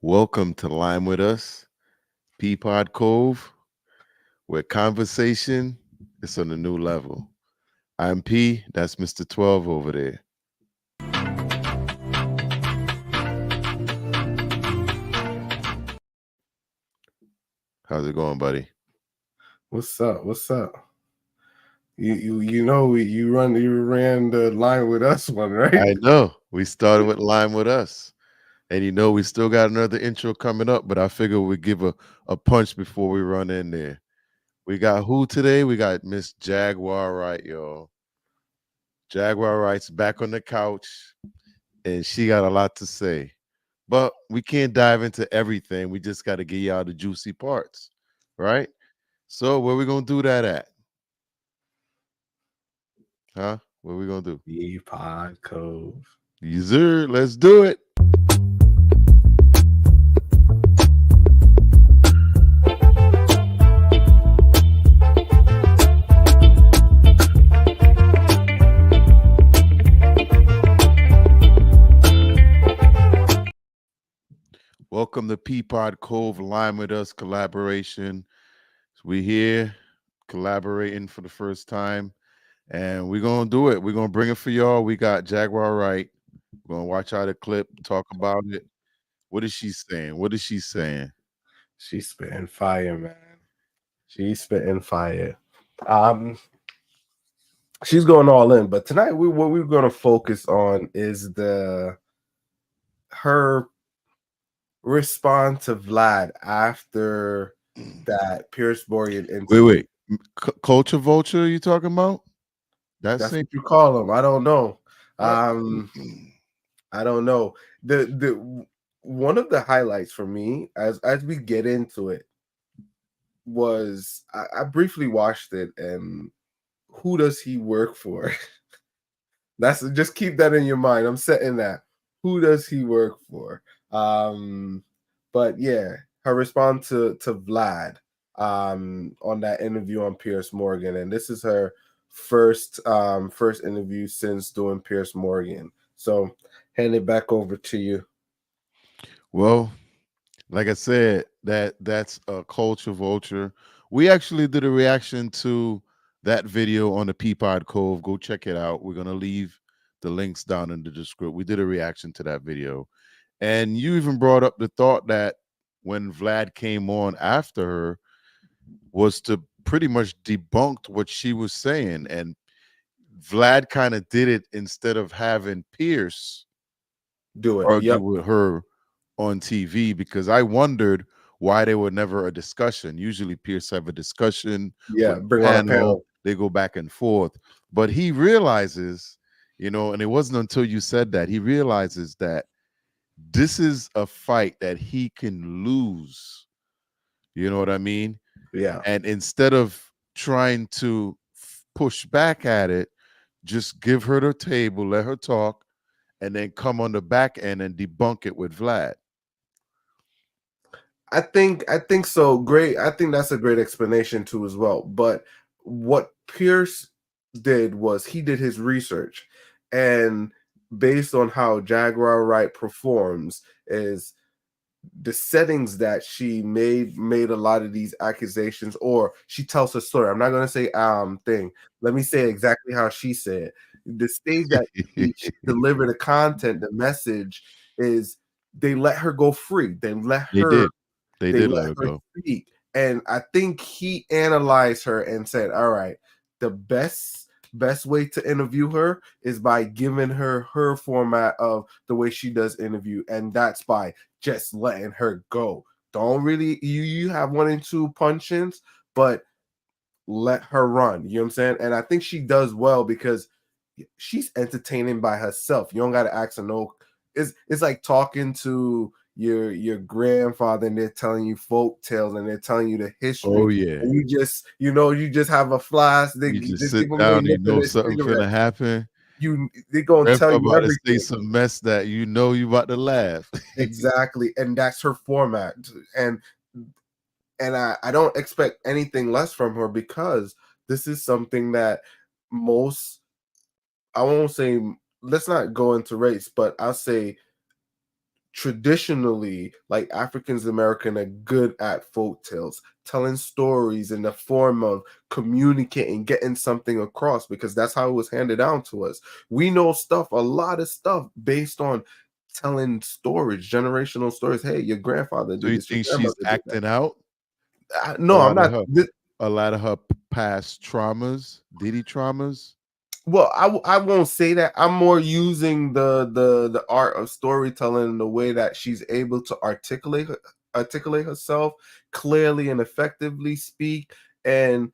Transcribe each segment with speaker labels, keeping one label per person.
Speaker 1: Welcome to Lime with Us, Pee Pod Cove, where conversation is on a new level. I'm P, that's Mr. 12 over there. How's it going, buddy?
Speaker 2: What's up? What's up? You ran the line with us one, right?
Speaker 1: I know. We started with Lime with Us. And we still got another intro coming up, but I figure we'd give a punch before we run in there. We got who today? We got Miss Jaguar Wright, y'all. Jaguar Wright's back on the couch, and she got a lot to say. But we can't dive into everything. We just got to get y'all the juicy parts, right? So where we gonna do that at? Huh? What we gonna do?
Speaker 2: Pee Pod Cove.
Speaker 1: User, let's do it. Welcome to Pee Pod Cove Lime with Us collaboration. We here collaborating for the first time, and we're gonna do it. We're gonna bring it for y'all. We got Jaguar Wright. We're gonna watch out the clip, talk about it. What is she saying? What is she saying?
Speaker 2: She's spitting fire, man. She's spitting fire. Um, she's going all in. But tonight, what we're going to focus on is her response to Vlad after that Piers Morgan interview.
Speaker 1: Wait. Culture vulture? You talking about?
Speaker 2: That's what you call him. I don't know. I don't know. The one of the highlights for me as we get into it was I briefly watched it, and who does he work for? That's just keep that in your mind. I'm setting that. Who does he work for? But yeah, her response to Vlad on that interview on Piers Morgan, and this is her first interview since doing Piers Morgan. So hand it back over to you.
Speaker 1: Well, like I said, that's a culture vulture. We actually did a reaction to that video on the Pee Pod Cove. Go check it out. We're gonna leave the links down in the description. We did a reaction to that video, and you even brought up the thought that when Vlad came on after her was to pretty much debunked what she was saying, and Vlad kind of did it instead of having Pierce
Speaker 2: Do it.
Speaker 1: argue
Speaker 2: Yep.
Speaker 1: with her on TV, because I wondered why they were never a discussion. Usually Pierce have a discussion
Speaker 2: Yeah.
Speaker 1: with
Speaker 2: Bring on a panel.
Speaker 1: they go back and forth. But he realizes, and it wasn't until you said that, he realizes that this is a fight that he can lose. You know what I mean?
Speaker 2: Yeah.
Speaker 1: And instead of trying to push back at it, just give her the table, let her talk, and then come on the back end and debunk it with Vlad.
Speaker 2: I think so. Great. I think that's a great explanation too as well. But what Pierce did was he did his research, and based on how Jaguar Wright performs is the settings that she made a lot of these accusations, or she tells her story. I'm not gonna say thing. Let me say exactly how she said. The stage that she delivered the content, the message is they let her go free. They let
Speaker 1: They
Speaker 2: her
Speaker 1: did. They did let her go.
Speaker 2: speak. And I think he analyzed her and said, all right, the best way to interview her is by giving her format of the way she does interview, and that's by just letting her go. Don't really you have 1 and 2 punch-ins, but let her run. You know what I'm saying? And I think she does well because she's entertaining by herself. You don't got to ask her no. It's like talking to your grandfather and they're telling you folk tales and they're telling you the history.
Speaker 1: Oh yeah.
Speaker 2: And you just have a flash.
Speaker 1: You just sit down, you know something's gonna happen.
Speaker 2: They're gonna tell you
Speaker 1: about
Speaker 2: everything.
Speaker 1: to say some mess that you about to laugh.
Speaker 2: Exactly. And that's her format. And I don't expect anything less from her because this is something that most, I won't say, let's not go into race, but I'll say traditionally, like Africans American are good at folk tales, telling stories in the form of communicating, getting something across, because that's how it was handed down to us. We know stuff, a lot of stuff based on telling stories, generational stories. Hey, your grandfather
Speaker 1: So
Speaker 2: did
Speaker 1: you
Speaker 2: this, your
Speaker 1: think she's
Speaker 2: grandmother did that.
Speaker 1: acting out a
Speaker 2: No, I'm
Speaker 1: lot of
Speaker 2: not.
Speaker 1: her past traumas, Diddy traumas?
Speaker 2: Well, I won't say that. I'm more using the art of storytelling in the way that she's able to articulate herself clearly and effectively, speak and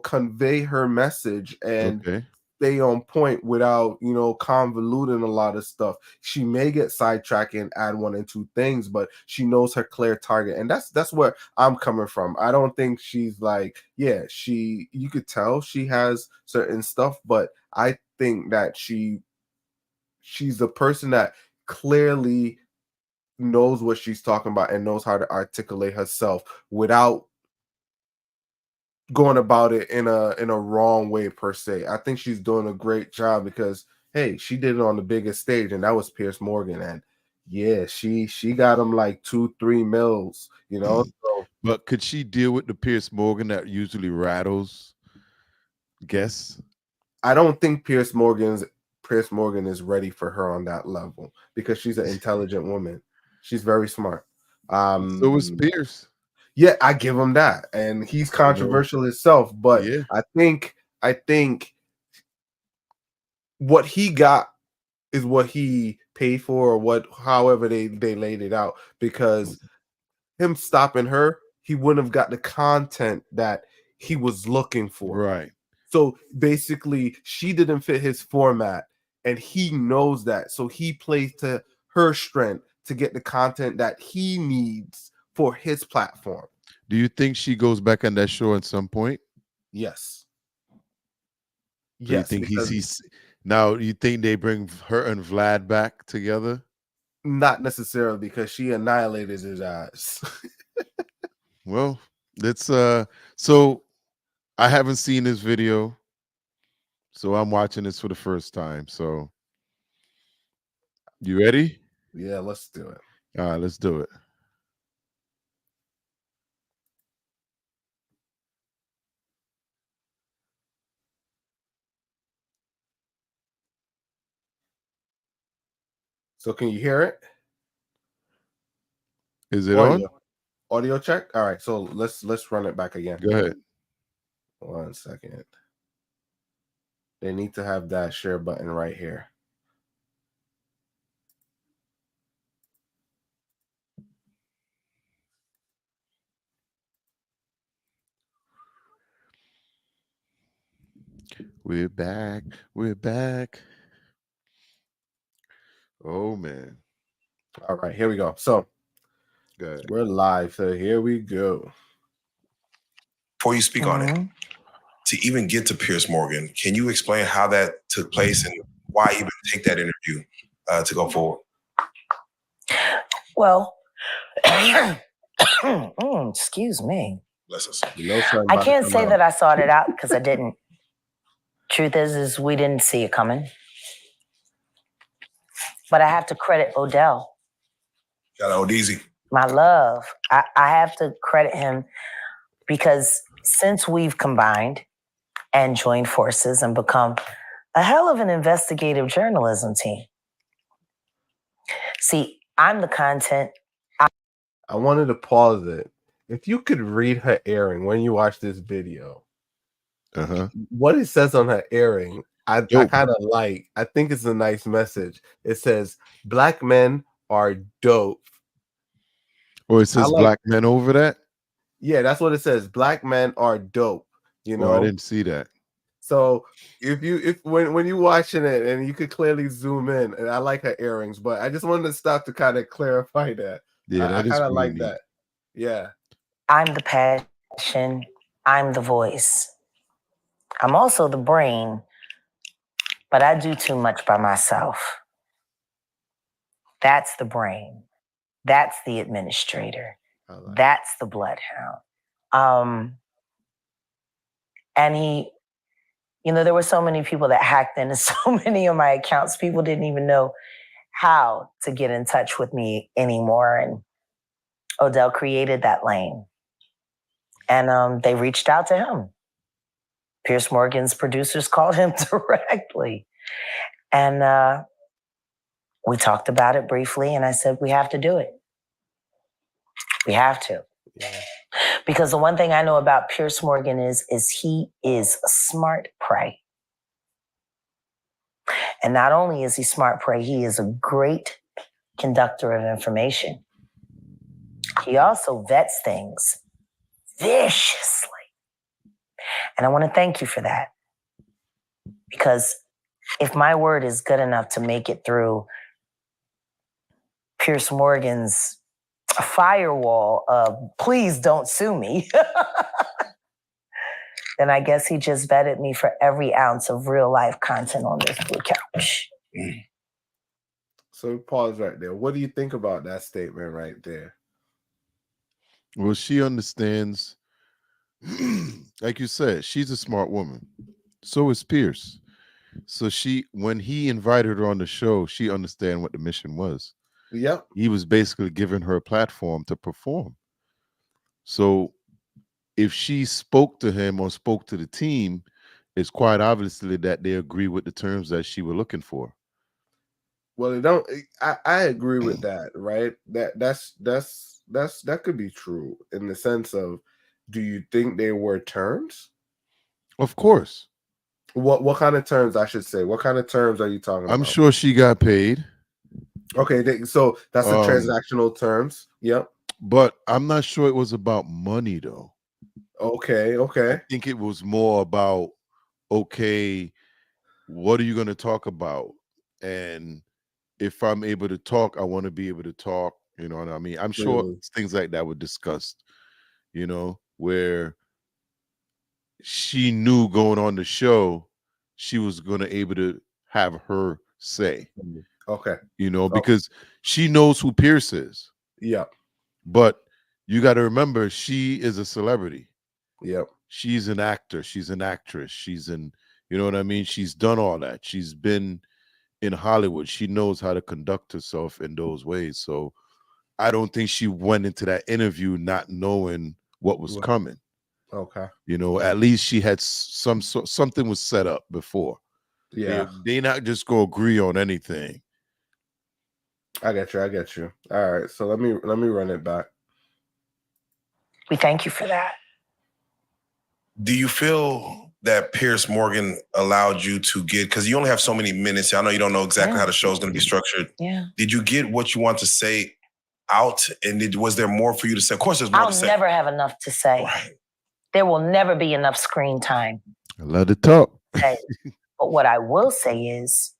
Speaker 2: convey her message and
Speaker 1: Okay.
Speaker 2: stay on point without convoluting a lot of stuff. She may get sidetracked and add one and two things, but she knows her clear target, and that's where I'm coming from. I don't think she's like, yeah, you could tell she has certain stuff, but I think that she's a person that clearly knows what she's talking about and knows how to articulate herself without going about it in a wrong way per se. I think she's doing a great job because hey, she did it on the biggest stage, and that was Piers Morgan, and yeah, she got him like 2-3 mils, So
Speaker 1: But could she deal with the Piers Morgan that usually rattles guests?
Speaker 2: I don't think Piers Morgan is ready for her on that level because she's an intelligent woman. She's very smart.
Speaker 1: So is Pierce.
Speaker 2: Yeah, I give him that, and he's
Speaker 1: So,
Speaker 2: controversial himself. But
Speaker 1: yeah.
Speaker 2: I think what he got is what he paid for, or however they laid it out. Because him stopping her, he wouldn't have got the content that he was looking for.
Speaker 1: Right.
Speaker 2: So basically, she didn't fit his format, and he knows that. So he plays to her strength to get the content that he needs for his platform.
Speaker 1: Do you think she goes back on that show at some point?
Speaker 2: Yes.
Speaker 1: So you
Speaker 2: Yes,
Speaker 1: think
Speaker 2: because
Speaker 1: he's now you think they bring her and Vlad back together?
Speaker 2: not necessarily because she annihilated his ass.
Speaker 1: Well, it's so I haven't seen this video, so I'm watching this for the first time. So you ready?
Speaker 2: Yeah, let's do it.
Speaker 1: All right, let's do it.
Speaker 2: So can you hear it?
Speaker 1: Is it on?
Speaker 2: Audio check. All right, so let's run it back again.
Speaker 1: Go ahead.
Speaker 2: 1 second. They need to have that share button right here.
Speaker 1: We're back. We're back. Oh man.
Speaker 2: All right, here we go. So we're live. So here we go.
Speaker 3: Before you speak on it, to even get to Piers Morgan, can you explain how that took place and why even take that interview to go forward?
Speaker 4: Well, excuse me.
Speaker 3: Bless us.
Speaker 4: I can't say that I sought it out because I didn't. Truth is we didn't see it coming. But I have to credit Odell.
Speaker 3: Got old easy.
Speaker 4: My love. I have to credit him because since we've combined and joined forces and become a hell of an investigative journalism team. See, I'm the content.
Speaker 2: I wanted to pause it. If you could read her earring when you watch this video, what it says on her earring, I kind of like. I think it's a nice message. It says, "Black men are dope."
Speaker 1: Oh, it says black men over that?
Speaker 2: Yeah, that's what it says. Black men are dope.
Speaker 1: Oh, I didn't see that.
Speaker 2: So when you're watching it and you could clearly zoom in, and I like her earrings, but I just wanted to stop to kind of clarify that.
Speaker 1: Yeah,
Speaker 2: I kind of like that. Yeah.
Speaker 4: I'm the passion. I'm the voice. I'm also the brain, but I do too much by myself. That's the brain. That's the administrator. That's the bloodhound. And he, there were so many people that hacked into so many of my accounts. People didn't even know how to get in touch with me anymore. And Odell created that lane. And they reached out to him. Piers Morgan's producers called him directly. And we talked about it briefly, and I said, we have to do it. We have to. Yeah. Because the one thing I know about Piers Morgan is he is a smart prey. And not only is he smart prey, he is a great conductor of information. He also vets things viciously. And I want to thank you for that. Because if my word is good enough to make it through Piers Morgan's firewall of please don't sue me, then I guess he just vetted me for every ounce of real life content on this blue couch.
Speaker 2: So pause right there. What do you think about that statement right there?
Speaker 1: Well, she understands, like you said, she's a smart woman. So is Pierce. So when he invited her on the show, she understand what the mission was.
Speaker 2: Yep.
Speaker 1: He was basically giving her a platform to perform. So if she spoke to him or spoke to the team, it's quite obviously that they agree with the terms that she was looking for.
Speaker 2: Well, I agree with that, right? That could be true in the sense of, do you think there were terms?
Speaker 1: Of course.
Speaker 2: What kind of terms, I should say? What kind of terms are you talking about?
Speaker 1: I'm sure she got paid.
Speaker 2: Okay, so that's the transactional terms. Yep.
Speaker 1: But I'm not sure it was about money, though.
Speaker 2: Okay.
Speaker 1: I think it was more about, okay, what are you going to talk about? And if I'm able to talk, I want to be able to talk. You know what I mean? I'm sure things like that were discussed, where she knew going on the show, she was going to able to have her say.
Speaker 2: Okay.
Speaker 1: Because she knows who Pierce is.
Speaker 2: Yeah.
Speaker 1: But you got to remember, she is a celebrity.
Speaker 2: Yep.
Speaker 1: She's an actor. She's an actress. She's you know what I mean? She's done all that. She's been in Hollywood. She knows how to conduct herself in those ways. So I don't think she went into that interview not knowing what was coming.
Speaker 2: Okay.
Speaker 1: At least she had something was set up before.
Speaker 2: Yeah.
Speaker 1: They not just go agree on anything.
Speaker 2: I get you. All right. So let me run it back.
Speaker 4: We thank you for that.
Speaker 3: Do you feel that Piers Morgan allowed you to get, because you only have so many minutes. I know you don't know exactly how the show is going to be structured.
Speaker 4: Yeah.
Speaker 3: Did you get what you want to say out? And was there more for you to say? Of course, there's more to say.
Speaker 4: I'll never have enough to say.
Speaker 3: Right.
Speaker 4: There will never be enough screen time.
Speaker 1: I love to talk.
Speaker 4: Okay. But what I will say is,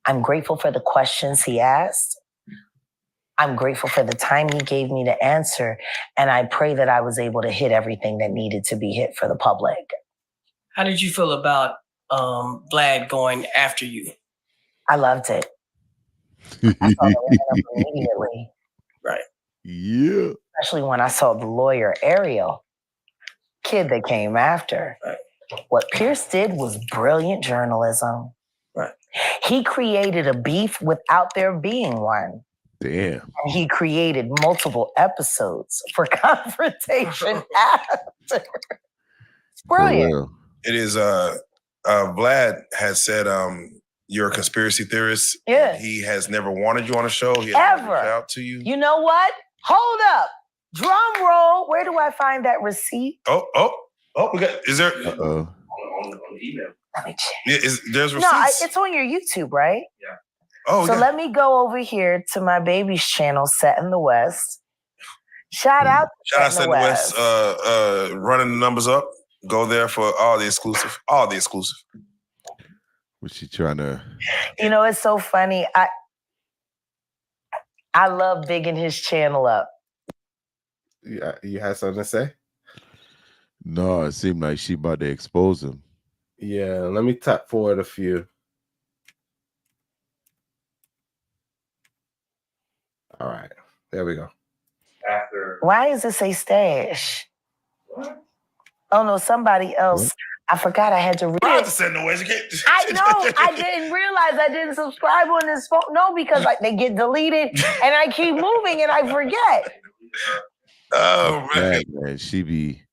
Speaker 4: I'm grateful for the questions he asked. I'm grateful for the time he gave me to answer. And I pray that I was able to hit everything that needed to be hit for the public.
Speaker 5: How did you feel about Vlad going after you?
Speaker 4: I loved it. I saw the lineup immediately.
Speaker 5: Right.
Speaker 1: Yeah.
Speaker 4: Especially when I saw the lawyer, Ariel, kid that came after.
Speaker 5: Right.
Speaker 4: What Pierce did was brilliant journalism.
Speaker 5: Right.
Speaker 4: He created a beef without there being one.
Speaker 1: Damn.
Speaker 4: And he created multiple episodes for confrontation after. It's brilliant.
Speaker 3: It is, Vlad has said you're a conspiracy theorist.
Speaker 4: Yeah.
Speaker 3: He has never wanted you on a show. He has
Speaker 4: Ever.
Speaker 3: reached out to you.
Speaker 4: You know what? Hold up. Drum roll. Where do I find that receipt?
Speaker 3: We got, is there?
Speaker 1: Uh-oh.
Speaker 5: On email.
Speaker 4: Let me check.
Speaker 3: Yeah, there's receipts?
Speaker 4: No, it's on your YouTube, right?
Speaker 5: Yeah.
Speaker 3: Oh,
Speaker 4: so let me go over here to my baby's channel, Set in the West. Shout out to
Speaker 3: Set in the West. Running the numbers up. Go there for all the exclusive.
Speaker 1: Was she trying to?
Speaker 4: It's so funny. I love bigging his channel up.
Speaker 2: Yeah, you had something to say?
Speaker 1: No, it seemed like she about to expose him.
Speaker 2: Yeah, let me tap forward a few. All right, there we go.
Speaker 4: Why does it say stash? What? Oh no, somebody else. I forgot I had to read
Speaker 3: Proud
Speaker 4: it.
Speaker 3: to send no education.
Speaker 4: I know. I didn't realize I didn't subscribe on this phone. No, because they get deleted and I keep moving and I forget.
Speaker 3: Oh man.
Speaker 1: Man, she be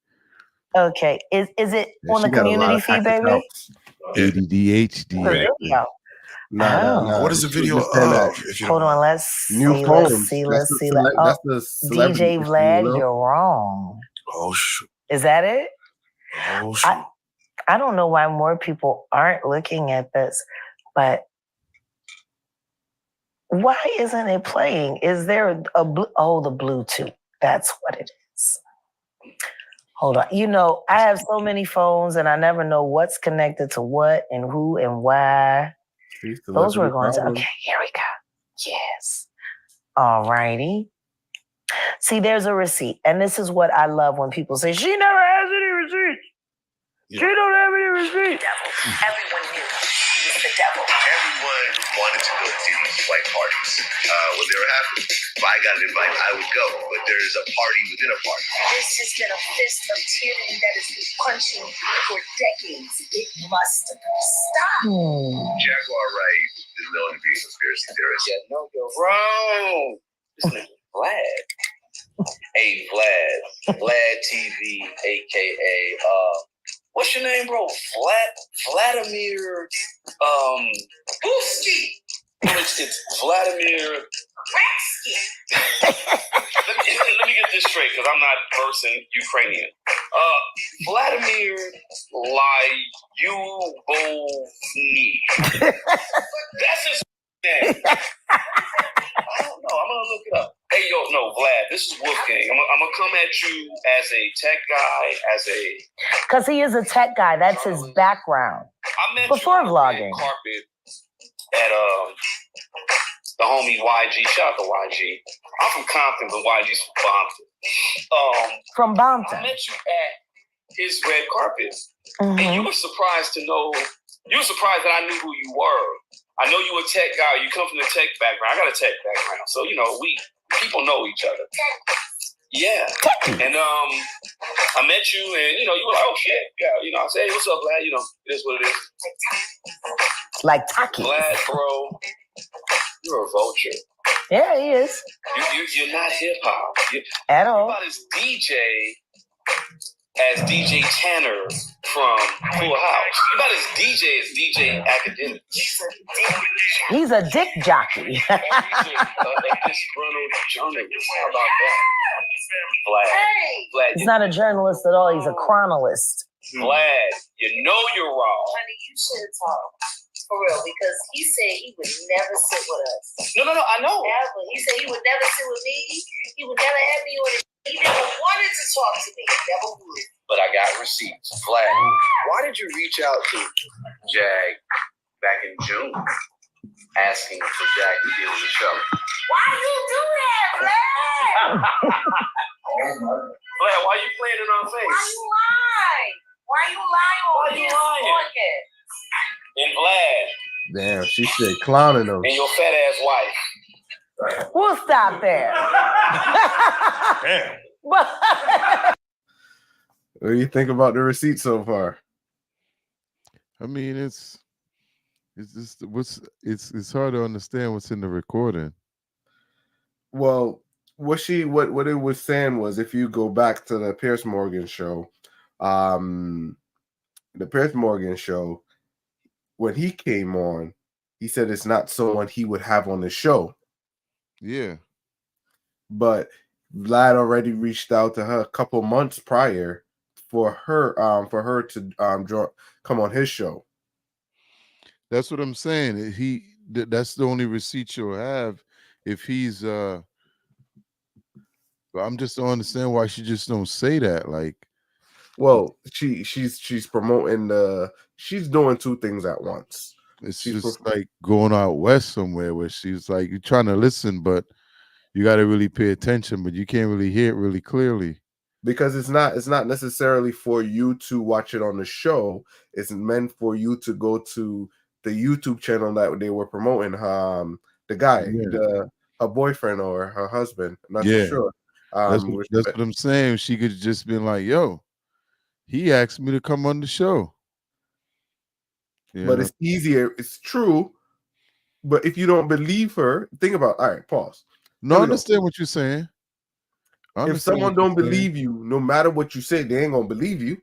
Speaker 4: Okay. Is it on the community feed, baby?
Speaker 1: ADDHD.
Speaker 4: Video.
Speaker 2: Nah.
Speaker 3: What is the video
Speaker 2: Just saying that.
Speaker 3: of? If you
Speaker 4: Hold
Speaker 3: don't
Speaker 4: on, let's
Speaker 2: New
Speaker 4: see.
Speaker 2: phones.
Speaker 4: Let's see.
Speaker 2: That's
Speaker 4: Let's see.
Speaker 2: That's the celebrity
Speaker 4: DJ
Speaker 2: issue,
Speaker 4: Vlad,
Speaker 2: you know?
Speaker 4: you're wrong.
Speaker 3: Oh shoot.
Speaker 4: Is that it?
Speaker 3: Oh shoot.
Speaker 4: I don't know why more people aren't looking at this, but why isn't it playing? Is there the Bluetooth? That's what it is. Hold on. You know, I have so many phones and I never know what's connected to what and who and why. Those were going to, okay, here we go. Yes. All righty. See, there's a receipt. And this is what I love when people say, she never has any receipts.
Speaker 3: Yeah.
Speaker 4: She don't have any receipts.
Speaker 6: Everyone knew he was the devil. Everyone wanted to go to Diddy's white parties when they were happening. If I got an invite, I would go. But there's a party within a party.
Speaker 7: This has been a fist of tyranny that has been punching for decades. It must stop.
Speaker 6: Jaguar Wright is known to be a conspiracy theorist.
Speaker 8: Yeah, no, you're wrong. This nigga Vlad. Hey, VladTV, aka what's your name, bro? Vladimir
Speaker 7: Boosty.
Speaker 8: It's Vladimir. let me get this straight because I'm not person Ukrainian. Vladimir Lyubovny. That's his name. I don't know. I'm gonna look it up. Hey, yo, no, Vlad, this is Wolfgang. I'm gonna come at you as a tech guy,
Speaker 4: Because he is a tech guy. That's his background.
Speaker 8: I met
Speaker 4: Before
Speaker 8: you on
Speaker 4: vlogging.
Speaker 8: the carpet at the homie YG. Shout out to YG. I'm from Compton, but YG's from Bompton.
Speaker 4: From
Speaker 8: I
Speaker 4: Bompton.
Speaker 8: met you at his red carpet, and you were surprised to know. You were surprised that I knew who you were. I know you a tech guy. You come from the tech background. I got a tech background, so you know people know each other. Yeah, and I met you, and you know you were like, oh shit, yeah, you know. I said, hey, what's up, Vlad? You know, it is what it is.
Speaker 4: Like Taki.
Speaker 8: Vlad, bro, you're a vulture.
Speaker 4: Yeah, he is.
Speaker 8: You're not hip hop.
Speaker 4: At
Speaker 8: You're
Speaker 4: all.
Speaker 8: about as DJ as DJ Tanner from Full House. You're about as DJ as DJ Academic.
Speaker 4: He's a dick jockey.
Speaker 8: He's a disgruntled journalist. How about that? Vlad,
Speaker 4: He's not a journalist at all. He's a chronolist.
Speaker 8: Vlad, you know you're wrong.
Speaker 7: Honey, you should talk. For real, because he said he would never sit with us.
Speaker 8: No, I know.
Speaker 7: Never. He said he would never sit with me. He would never have me on it. He never wanted to talk to me. Never would.
Speaker 8: But I got receipts. Vlad, why did you reach out to Jag back in June asking for Jag to be on the show?
Speaker 7: Why you do that, Vlad?
Speaker 8: Vlad, why you playing in our face?
Speaker 7: Why you lying? Why you lying on
Speaker 8: Why you
Speaker 7: his
Speaker 8: lying?
Speaker 7: podcast?
Speaker 8: And Vlad,
Speaker 2: Damn, she said clowning him.
Speaker 8: and your fat ass wife.
Speaker 4: We'll stop there.
Speaker 3: Damn.
Speaker 2: What do you think about the receipt so far?
Speaker 1: I mean, it's just it's hard to understand what's in the recording.
Speaker 2: Well, what it was saying was, if you go back to the Piers Morgan show, when he came on, he said it's not someone he would have on the show.
Speaker 1: Yeah.
Speaker 2: But Vlad already reached out to her a couple months prior for her to come on his show.
Speaker 1: That's what I'm saying. That's the only receipt you'll have if he's I'm just don't understand why she just don't say that. Like,
Speaker 2: well, she's promoting she's doing two things at once.
Speaker 1: It's just like going out west somewhere where she's like, you're trying to listen, but you got to really pay attention, but you can't really hear it really clearly.
Speaker 2: Because it's not necessarily for you to watch it on the show. It's meant for you to go to the YouTube channel that they were promoting. The guy, her boyfriend or her husband, I'm not too sure.
Speaker 1: That's what I'm saying. She could just been like, yo, he asked me to come on the show.
Speaker 2: But it's easier. It's true. But if you don't believe her, think about. All right, pause.
Speaker 1: No, I understand what you're saying.
Speaker 2: If someone don't believe you, no matter what you say, they ain't gonna believe you.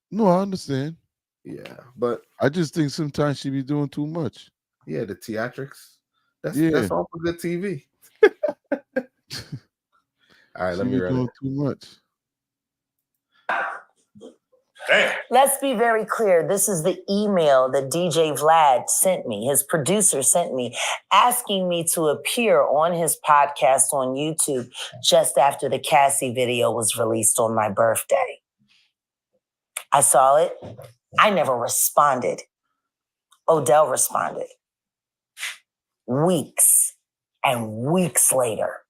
Speaker 1: No, I understand.
Speaker 2: Yeah, but
Speaker 1: I just think sometimes she be doing too much.
Speaker 2: Yeah, the theatrics. That's all for good TV. All right, let me run it.
Speaker 1: Too much.
Speaker 3: Damn.
Speaker 4: Let's be very clear. This is the email that DJ Vlad sent me, his producer sent me, asking me to appear on his podcast on YouTube just after the Cassie video was released on my birthday. I saw it. I never responded. Odell responded. Weeks and weeks later.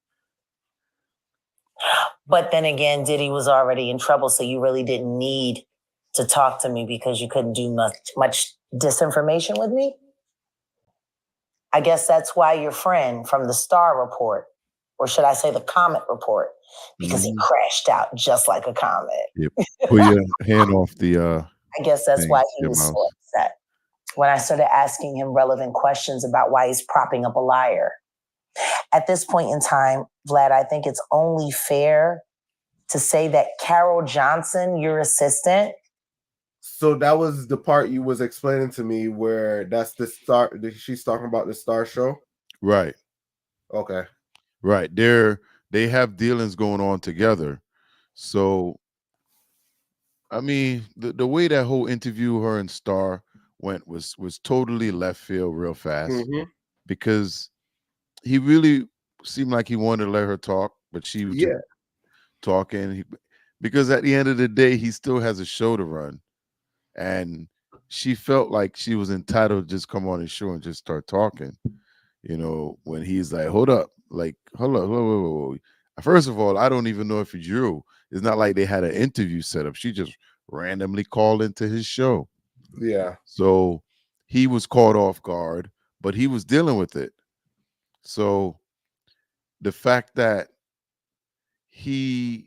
Speaker 4: But then again, Diddy was already in trouble, so you really didn't need to talk to me because you couldn't do much disinformation with me. I guess that's why your friend from the Star Report, or should I say the Comet Report, because he crashed out just like a comet.
Speaker 1: Yep. Put your hand off the
Speaker 4: I guess that's why he was so upset when I started asking him relevant questions about why he's propping up a liar. At this point in time, Vlad, I think it's only fair to say that Carol Johnson, your assistant.
Speaker 2: So that was the part you was explaining to me where that's the Star. She's talking about the Star show.
Speaker 1: Right.
Speaker 2: Okay.
Speaker 1: Right. They have dealings going on together. So, I mean, the way that whole interview, her and Star went was totally left field real fast because he really seemed like he wanted to let her talk, but she was just talking. Because at the end of the day, he still has a show to run. And she felt like she was entitled to just come on his show and just start talking. You know, when he's like, hold up, like, hold up. First of all, I don't even know if it's you. It's not like they had an interview set up. She just randomly called into his show.
Speaker 2: Yeah.
Speaker 1: So he was caught off guard, but he was dealing with it. So the fact that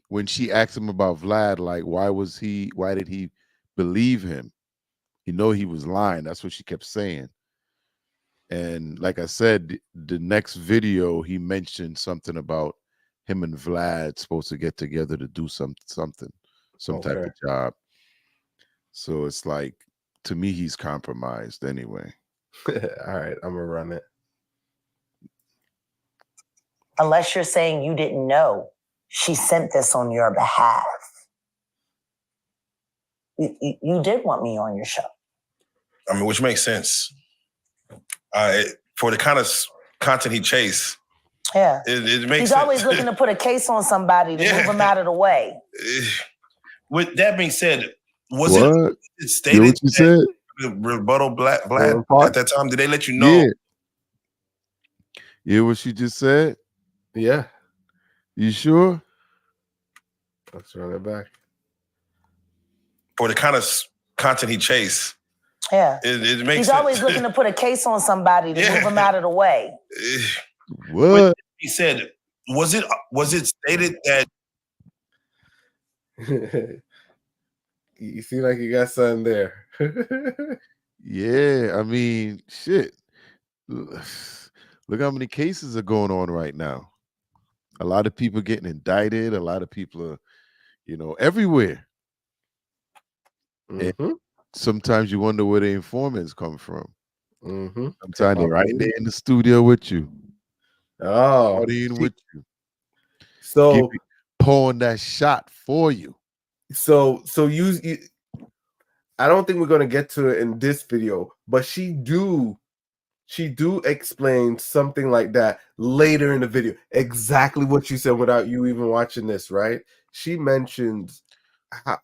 Speaker 1: when she asked him about Vlad, like, why did he believe him? You know, he was lying. That's what she kept saying. And like I said, the next video, he mentioned something about him and Vlad supposed to get together to do some type of job. So it's like, to me, he's compromised anyway.
Speaker 2: All right, I'm gonna run it.
Speaker 4: Unless you're saying you didn't know she sent this on your behalf. You did want me on your show.
Speaker 3: I mean, which makes sense. For the kind of content he chased.
Speaker 4: Yeah.
Speaker 3: It makes
Speaker 4: He's
Speaker 3: sense.
Speaker 4: always looking to put a case on somebody to move him out of the way.
Speaker 3: With that being said, was it stated
Speaker 1: what you said?
Speaker 3: Rebuttal Vlad at that time? Did they let you know?
Speaker 1: Yeah. You hear what she just said?
Speaker 2: Yeah.
Speaker 1: You sure?
Speaker 2: Let's run it back.
Speaker 3: For the kind of content he chased.
Speaker 4: Yeah.
Speaker 3: It makes
Speaker 4: He's
Speaker 3: sense.
Speaker 4: always looking to put a case on somebody to move him out of the way.
Speaker 1: What?
Speaker 3: He said, was it stated that
Speaker 2: you seem like you got something there.
Speaker 1: Yeah, I mean, shit. Look how many cases are going on right now. A lot of people getting indicted. A lot of people are, everywhere. And sometimes you wonder where the informants come from. Sometimes they're right there in the studio with you.
Speaker 2: Oh,
Speaker 1: partying with you.
Speaker 2: So
Speaker 1: pulling that shot for you.
Speaker 2: So you I don't think we're gonna get to it in this video, but she do explain something like that later in the video. Exactly what you said without you even watching this, right? She mentions how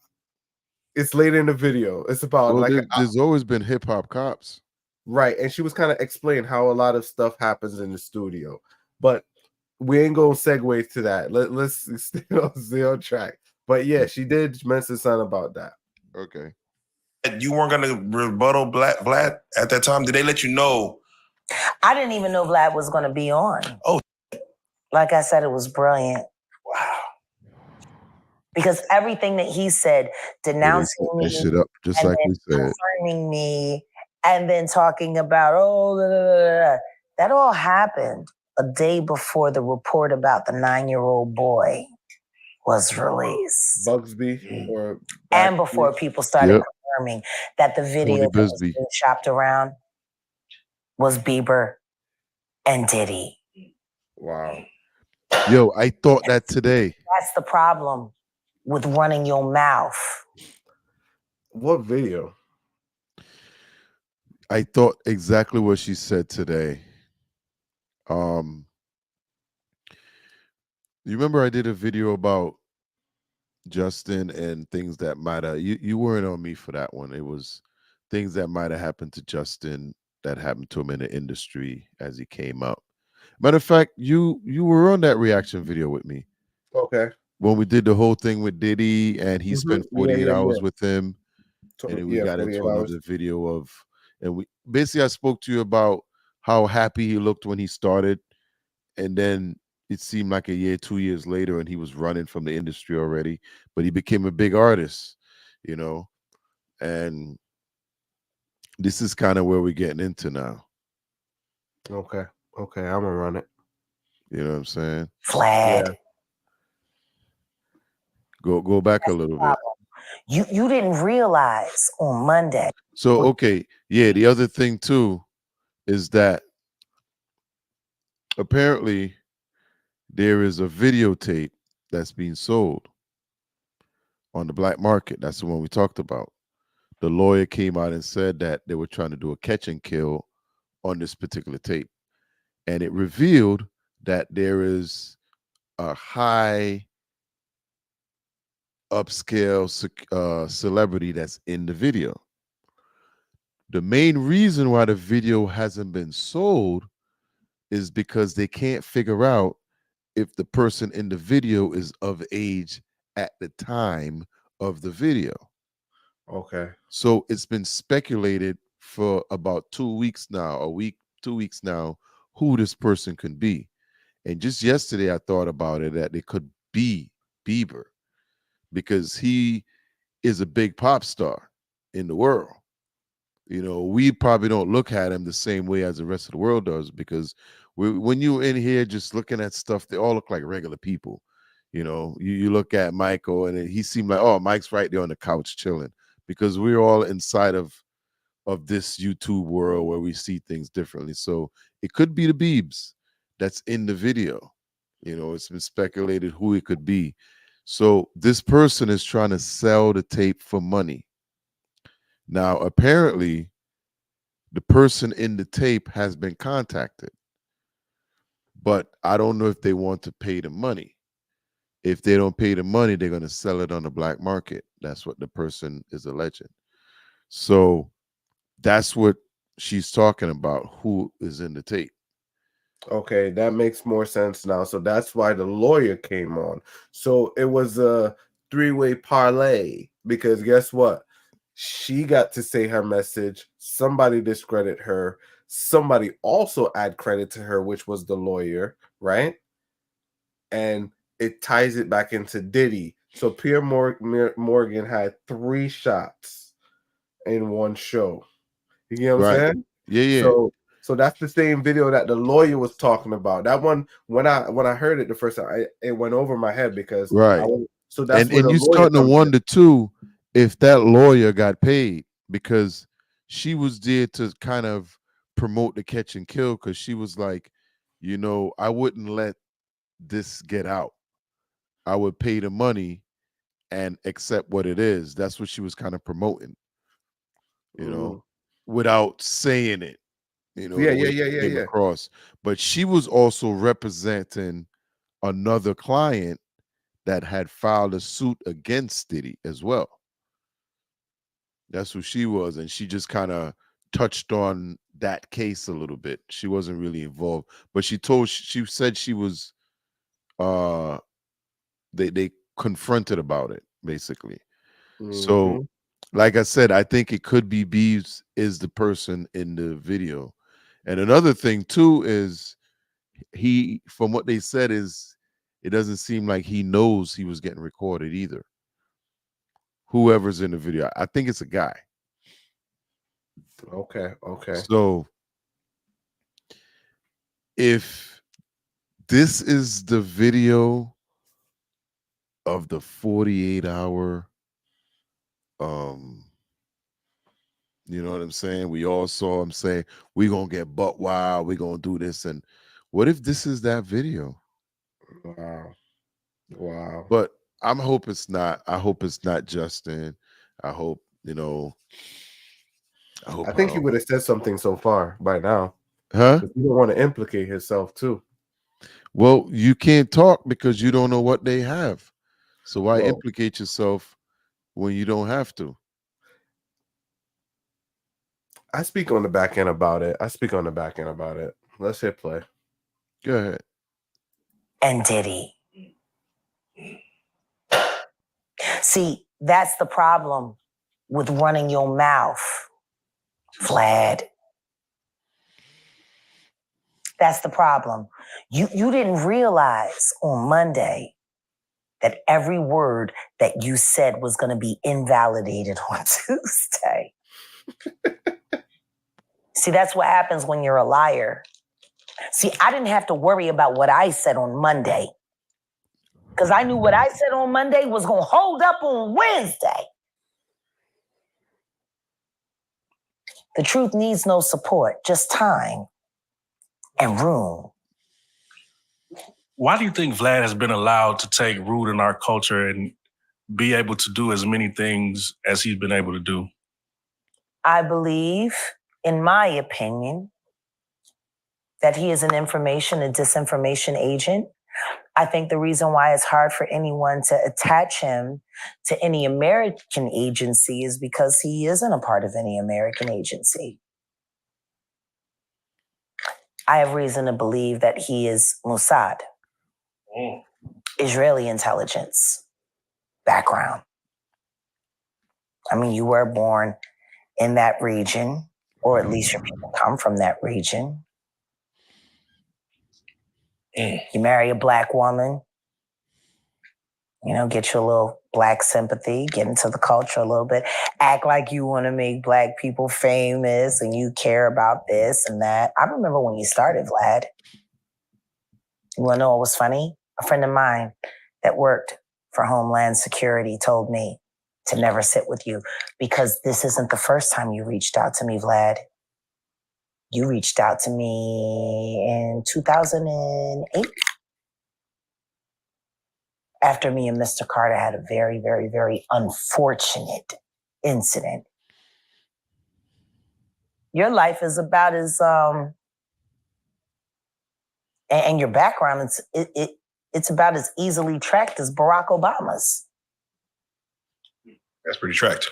Speaker 2: it's later in the video. It's about
Speaker 1: there's always been hip hop cops.
Speaker 2: Right. And she was kind of explaining how a lot of stuff happens in the studio. But we ain't gonna segue to that. Let's stay on track. But yeah, she did mention something about that.
Speaker 1: Okay.
Speaker 3: You weren't gonna rebuttal Vlad at that time? Did they let you know?
Speaker 4: I didn't even know Vlad was gonna be on.
Speaker 3: Oh,
Speaker 4: like I said, it was brilliant.
Speaker 3: Wow.
Speaker 4: Because everything that he said, denouncing
Speaker 1: that
Speaker 4: me,
Speaker 1: shit up, just
Speaker 4: and
Speaker 1: like
Speaker 4: then
Speaker 1: we said.
Speaker 4: confirming me, and then talking about, oh, blah, blah, blah, blah. That all happened a day before the report about the 9-year-old boy was released.
Speaker 2: Bugsby or
Speaker 4: and before
Speaker 2: Backstreet.
Speaker 4: people started
Speaker 1: Yep.
Speaker 4: confirming that the video
Speaker 1: Tony
Speaker 4: that was
Speaker 1: Bisbee.
Speaker 4: being shopped around was Bieber and Diddy.
Speaker 2: Wow.
Speaker 1: Yo, I thought that today.
Speaker 4: That's the problem with running your mouth.
Speaker 2: What video?
Speaker 1: I thought exactly what she said today. You remember I did a video about Justin and things that might have you weren't on me for that one. It was things that might have happened to Justin that happened to him in the industry as he came up. Matter of fact, you were on that reaction video with me.
Speaker 2: Okay.
Speaker 1: When we did the whole thing with Diddy and he spent 48 hours with him. And then we got into another video of, and we basically I spoke to you about how happy he looked when he started, and then it seemed like a year, 2 years later, and he was running from the industry already, but he became a big artist, you know, and this is kind of where we're getting into now.
Speaker 2: Okay, I'm gonna run it.
Speaker 1: You know what I'm saying?
Speaker 4: Vlad.
Speaker 1: Yeah. Go back a little bit.
Speaker 4: You didn't realize on Monday.
Speaker 1: So, okay. Yeah. The other thing too is that apparently there is a videotape that's being sold on the black market. That's the one we talked about. The lawyer came out and said that they were trying to do a catch and kill on this particular tape. And it revealed that there is a high upscale celebrity that's in the video. The main reason why the video hasn't been sold is because they can't figure out if the person in the video is of age at the time of the video.
Speaker 2: Okay.
Speaker 1: So it's been speculated for about 2 weeks now, 2 weeks now, who this person could be. And just yesterday I thought about it, that it could be Bieber, because he is a big pop star in the world. You know, we probably don't look at him the same way as the rest of the world does, because when you're in here just looking at stuff, they all look like regular people. You know, you look at Michael and he seemed like, oh, Mike's right there on the couch chilling, because we're all inside of this YouTube world where we see things differently. So it could be the Biebs that's in the video. You know, it's been speculated who it could be. So this person is trying to sell the tape for money. Now, apparently, the person in the tape has been contacted, but I don't know if they want to pay the money. If they don't pay the money, they're going to sell it on the black market. That's what the person is alleging. So that's what she's talking about, who is in the tape.
Speaker 2: Okay, that makes more sense now. So that's why the lawyer came on. So it was a three-way parlay, because guess what? She got to say her message. Somebody discredit her. Somebody also add credit to her, which was the lawyer, right? And it ties it back into Diddy. So Piers Morgan had 3 shots in one show. You get what I'm saying?
Speaker 1: Yeah.
Speaker 2: So that's the same video that the lawyer was talking about. That one, when I heard it the first time, it went over my head, because so that's
Speaker 1: and you starting to wonder too if that lawyer got paid, because she was there to kind of promote the catch and kill, because she was like, you know, I wouldn't let this get out. I would pay the money and accept what it is. That's what she was kind of promoting, you know, without saying it. You know, came across. But she was also representing another client that had filed a suit against Diddy as well. That's who she was, and she just kind of touched on that case a little bit. She wasn't really involved, but she said she was they confronted about it, basically. So like I said, I think it could be Biebs is the person in the video. And another thing too is, he, from what they said, is it doesn't seem like he knows he was getting recorded either. Whoever's in the video, I think it's a guy.
Speaker 2: Okay.
Speaker 1: So if this is the video of the 48-hour, you know what I'm saying? We all saw him say, "We're gonna get butt wild, we're gonna do this." And what if this is that video?
Speaker 2: Wow.
Speaker 1: But I hope it's not. I hope it's not Justin. I hope, you know.
Speaker 2: I think he would have said something so far by now.
Speaker 1: Huh?
Speaker 2: You don't want to implicate himself too.
Speaker 1: Well, you can't talk because you don't know what they have. So why implicate yourself when you don't have to?
Speaker 2: I speak on the back end about it. Let's hit play.
Speaker 1: Go ahead.
Speaker 4: And Diddy. See, that's the problem with running your mouth, Vlad. That's the problem. You didn't realize on Monday that every word that you said was going to be invalidated on Tuesday. See, that's what happens when you're a liar. See, I didn't have to worry about what I said on Monday because I knew what I said on Monday was going to hold up on Wednesday. The truth needs no support, just time and room.
Speaker 9: Why do you think Vlad has been allowed to take root in our culture and be able to do as many things as he's been able to do?
Speaker 4: I believe, in my opinion, that he is an information and disinformation agent. I think the reason why it's hard for anyone to attach him to any American agency is because he isn't a part of any American agency. I have reason to believe that he is Mossad, Israeli intelligence background. I mean, you were born in that region, or at least your people come from that region. You marry a black woman, you know, get your little black sympathy, get into the culture a little bit, act like you want to make black people famous and you care about this and that. I remember when you started, Vlad. You want to know what was funny? A friend of mine that worked for Homeland Security told me to never sit with you because this isn't the first time you reached out to me, Vlad. You reached out to me in 2008 after me and Mr. Carter had a very, very, very unfortunate incident. Your life is about as, and your background, it's about as easily tracked as Barack Obama's.
Speaker 3: That's pretty tracked.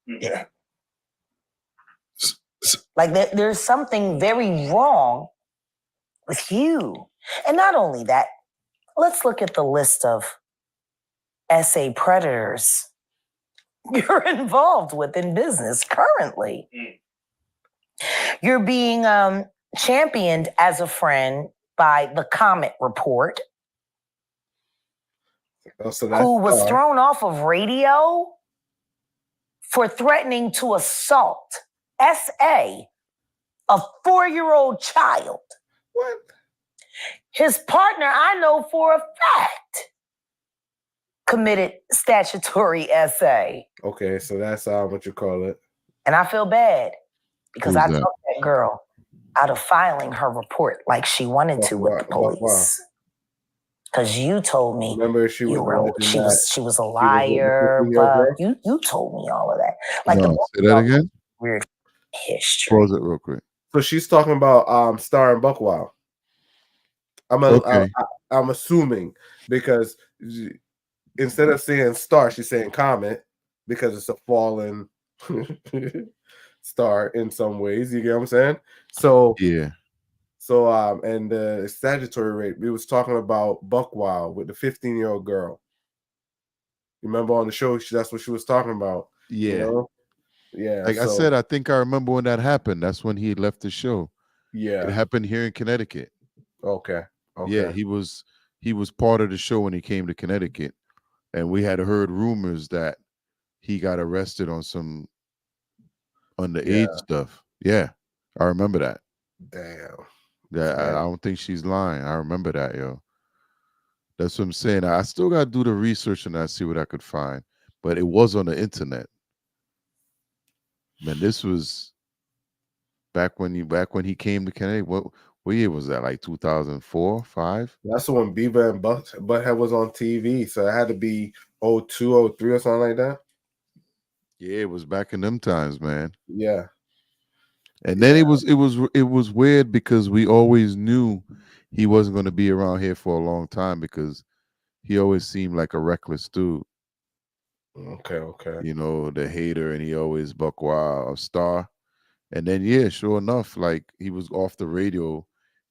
Speaker 4: Yeah. Like there's something very wrong with you. And not only that, let's look at the list of SA predators you're involved with in business currently. You're being championed as a friend by the Comet Report, who was thrown off of radio for threatening to assault SA, a 4-year-old child.
Speaker 2: What?
Speaker 4: His partner, I know for a fact, committed statutory SA.
Speaker 2: Okay, so that's what you call it.
Speaker 4: And I feel bad because
Speaker 1: Who's
Speaker 4: I
Speaker 1: that?
Speaker 4: talked that girl out of filing her report like she wanted to with the police. Because you told me she was a liar, but you told me all of that. Like
Speaker 1: say that again.
Speaker 4: Weird history.
Speaker 1: Pause it real quick.
Speaker 2: So she's talking about Star and Buckwild. I'm assuming because instead of saying Star, she's saying Comet because it's a fallen star in some ways. You get what I'm saying? So
Speaker 1: yeah.
Speaker 2: So and the statutory rape, we was talking about Buckwild with the 15-year-old girl. You remember on the show, that's what she was talking about.
Speaker 1: Yeah.
Speaker 2: You know? Yeah.
Speaker 1: Like I said, I think I remember when that happened. That's when he left the show.
Speaker 2: Yeah.
Speaker 1: It happened here in Connecticut.
Speaker 2: Okay.
Speaker 1: Yeah, he was part of the show when he came to Connecticut, and we had heard rumors that he got arrested on some underage stuff. Yeah, I remember that.
Speaker 2: Damn.
Speaker 1: Yeah, I don't think she's lying. I remember that, yo. That's what I'm saying. I still got to do the research and I see what I could find, but it was on the internet. Man, this was back when he came to Connecticut. What year was that? Like 2004, 5?
Speaker 2: That's when Beaver and Butthead was on TV, so it had to be 02, 03 or something like that.
Speaker 1: Yeah, it was back in them times, man.
Speaker 2: Yeah.
Speaker 1: And then it was weird because we always knew he wasn't going to be around here for a long time because he always seemed like a reckless dude.
Speaker 2: Okay.
Speaker 1: You know, the hater, and he always buck wild, a star. And then yeah, sure enough, like he was off the radio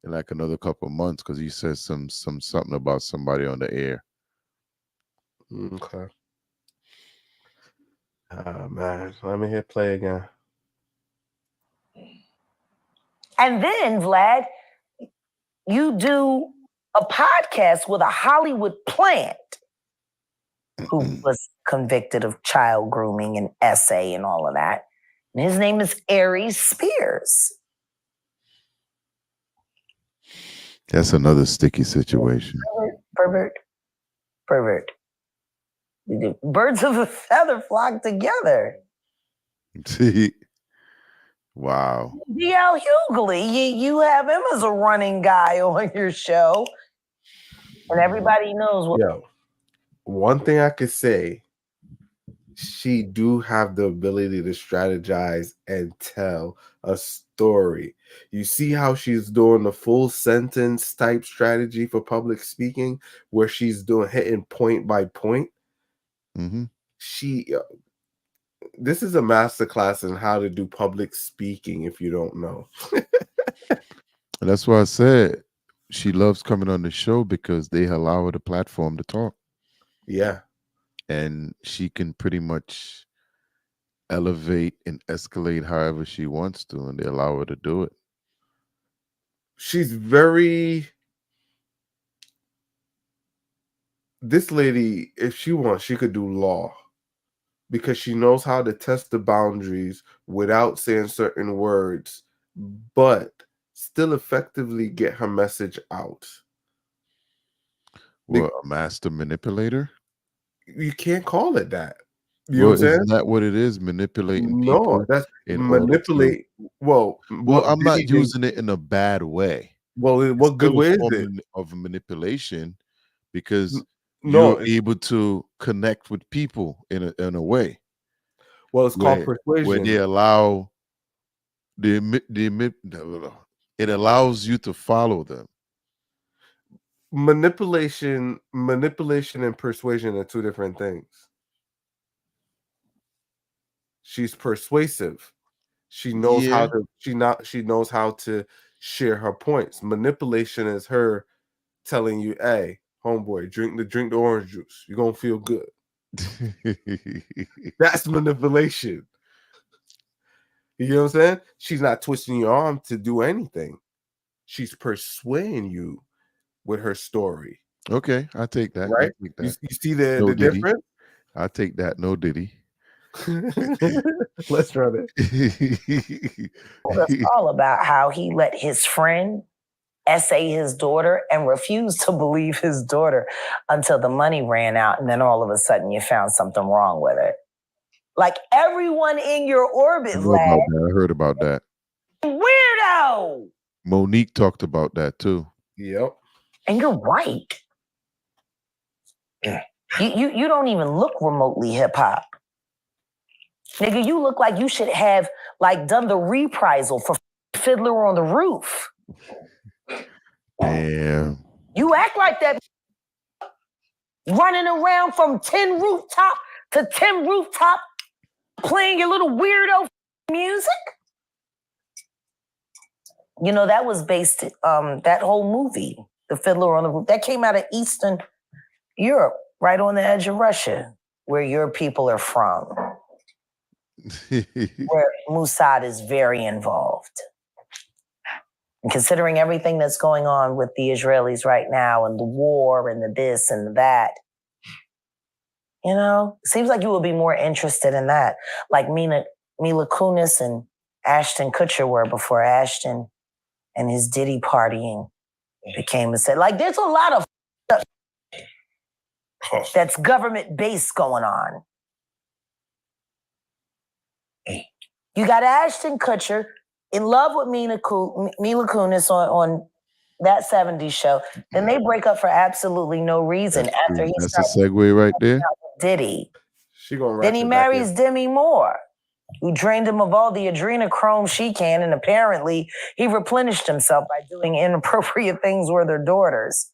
Speaker 1: in like another couple of months because he said something about somebody on the air.
Speaker 2: Okay. Man, let me hit play again.
Speaker 4: And then, Vlad, you do a podcast with a Hollywood plant who was convicted of child grooming and essay and all of that. And his name is Aries Spears.
Speaker 1: That's another sticky situation.
Speaker 4: Pervert. Birds of a feather flock together.
Speaker 1: Wow.
Speaker 4: D.L. Hughley, you have him as a running guy on your show. And everybody knows what.
Speaker 2: Yo, one thing I could say, she do have the ability to strategize and tell a story. You see how she's doing the full sentence type strategy for public speaking, where she's hitting point by point.
Speaker 1: Mm-hmm.
Speaker 2: This is a masterclass in how to do public speaking if you don't know.
Speaker 1: And that's why I said she loves coming on the show because they allow her the platform to talk.
Speaker 2: Yeah.
Speaker 1: And she can pretty much elevate and escalate however she wants to, and they allow her to do it.
Speaker 2: She's very... This lady, if she wants, she could do law. Because she knows how to test the boundaries without saying certain words, but still effectively get her message out.
Speaker 1: Well, a master manipulator?
Speaker 2: You can't call it that. You know what I'm saying?
Speaker 1: Isn't that what it is? Manipulating people?
Speaker 2: No, that's manipulate. Well,
Speaker 1: I'm not using it in a bad way.
Speaker 2: Well, what good way is it?
Speaker 1: Of manipulation, because
Speaker 2: you're
Speaker 1: able to connect with people in a way.
Speaker 2: Well, it's called persuasion.
Speaker 1: Where they allow it allows you to follow them.
Speaker 2: Manipulation and persuasion are two different things. She's persuasive. She knows how to. She knows how to share her points. Manipulation is her telling you, "Hey, homeboy, drink the orange juice. You're gonna feel good." That's manipulation. You know what I'm saying? She's not twisting your arm to do anything. She's persuading you with her story.
Speaker 1: Okay, I take that.
Speaker 2: Right?
Speaker 1: I take that.
Speaker 2: You see the difference?
Speaker 1: I take that. No Diddy.
Speaker 2: Let's run
Speaker 4: it. It's all about how he let his friend essay his daughter and refused to believe his daughter until the money ran out, and then all of a sudden you found something wrong with it. Like everyone in your orbit, Vlad.
Speaker 1: I heard about that.
Speaker 4: Weirdo.
Speaker 1: Monique talked about that too.
Speaker 2: Yep.
Speaker 4: And you're right. You don't even look remotely hip hop. Nigga, you look like you should have like done the reprisal for Fiddler on the Roof.
Speaker 1: Damn.
Speaker 4: You act like that running around from 10 rooftop to 10 rooftop playing your little weirdo music. You know, that was based, that whole movie, The Fiddler on the Roof, that came out of Eastern Europe, right on the edge of Russia, where your people are from. Where Mossad is very involved. And considering everything that's going on with the Israelis right now and the war and the this and the that, you know, seems like you would be more interested in that. Like Mila Kunis and Ashton Kutcher were before Ashton and his Diddy partying became a set. Like there's a lot of stuff that's government based going on. You got Ashton Kutcher in love with Mila Kunis on that 70s show. Then they break up for absolutely no reason after he
Speaker 1: That's a segue right there.
Speaker 4: Diddy.
Speaker 2: She gonna
Speaker 4: Then he marries Demi Moore, who drained him of all the adrenochrome she can, and apparently he replenished himself by doing inappropriate things with their daughters.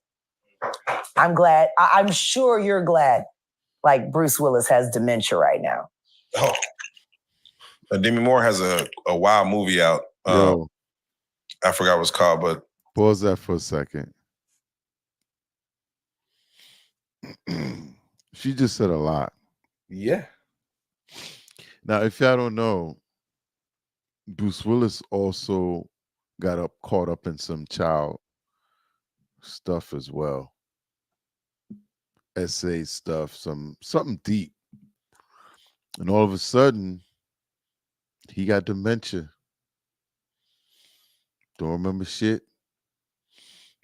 Speaker 4: I'm glad. I'm sure you're glad. Like Bruce Willis has dementia right now.
Speaker 3: Oh. Demi Moore has a wild movie out. I forgot what it's called, but
Speaker 1: pause that for a second. She just said a lot.
Speaker 2: Yeah.
Speaker 1: Now, if y'all don't know, Bruce Willis also got caught up in some child stuff as well. Essay stuff, something deep. And all of a sudden, he got dementia. Don't remember shit.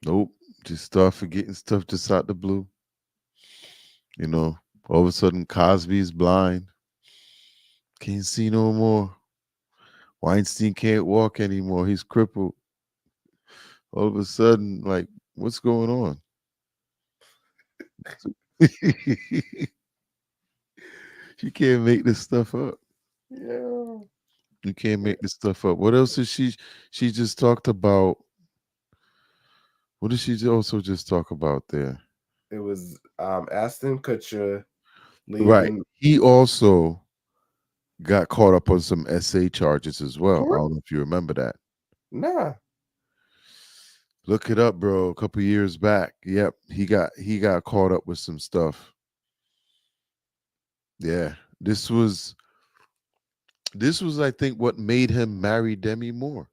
Speaker 1: Nope. Just start forgetting stuff just out the blue. You know, all of a sudden Cosby's blind. Can't see no more. Weinstein can't walk anymore. He's crippled. All of a sudden, like, what's going on? You can't make this stuff up.
Speaker 2: Yeah.
Speaker 1: You can't make this stuff up. What else is she just talked about? What did she also just talk about there?
Speaker 2: It was Ashton Kutcher leaving.
Speaker 1: Right. He also got caught up on some SA charges as well. I don't know if you remember that.
Speaker 2: Nah.
Speaker 1: Look it up, bro. A couple years back. Yep. He got caught up with some stuff. Yeah. This was I think what made him marry Demi Moore.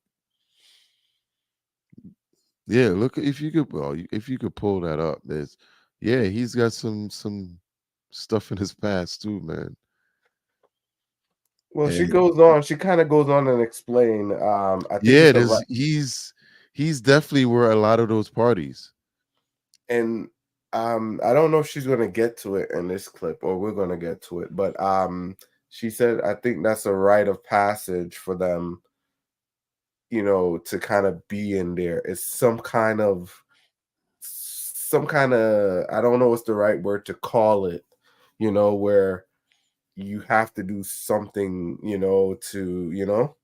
Speaker 1: Yeah, look, if you could pull that up, he's got some stuff in his past too, man.
Speaker 2: Well, she kind of goes on and explain. I think
Speaker 1: he's definitely were a lot of those parties.
Speaker 2: And I don't know if she's gonna get to it in this clip or we're gonna get to it, but she said I think that's a rite of passage for them, you know, to kind of be in there. It's some kind of I don't know what's the right word to call it, you know, where you have to do something, you know, to, you know.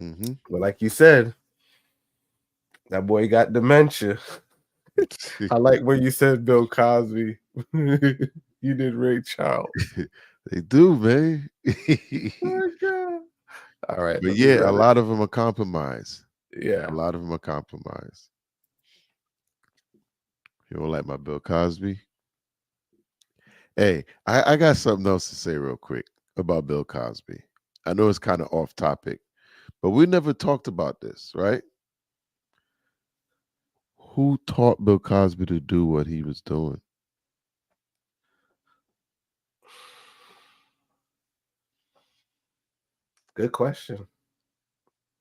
Speaker 1: Mm-hmm.
Speaker 2: But like you said, that boy got dementia. I like when you said Bill Cosby. You did Ray Charles.
Speaker 1: They do, man.
Speaker 2: Oh, God. All right.
Speaker 1: But yeah, a lot of them are compromised.
Speaker 2: Yeah.
Speaker 1: A lot of them are compromised. You don't like my Bill Cosby? Hey, I got something else to say real quick about Bill Cosby. I know it's kind of off topic, but we never talked about this, right? Who taught Bill Cosby to do what he was doing?
Speaker 2: Good question.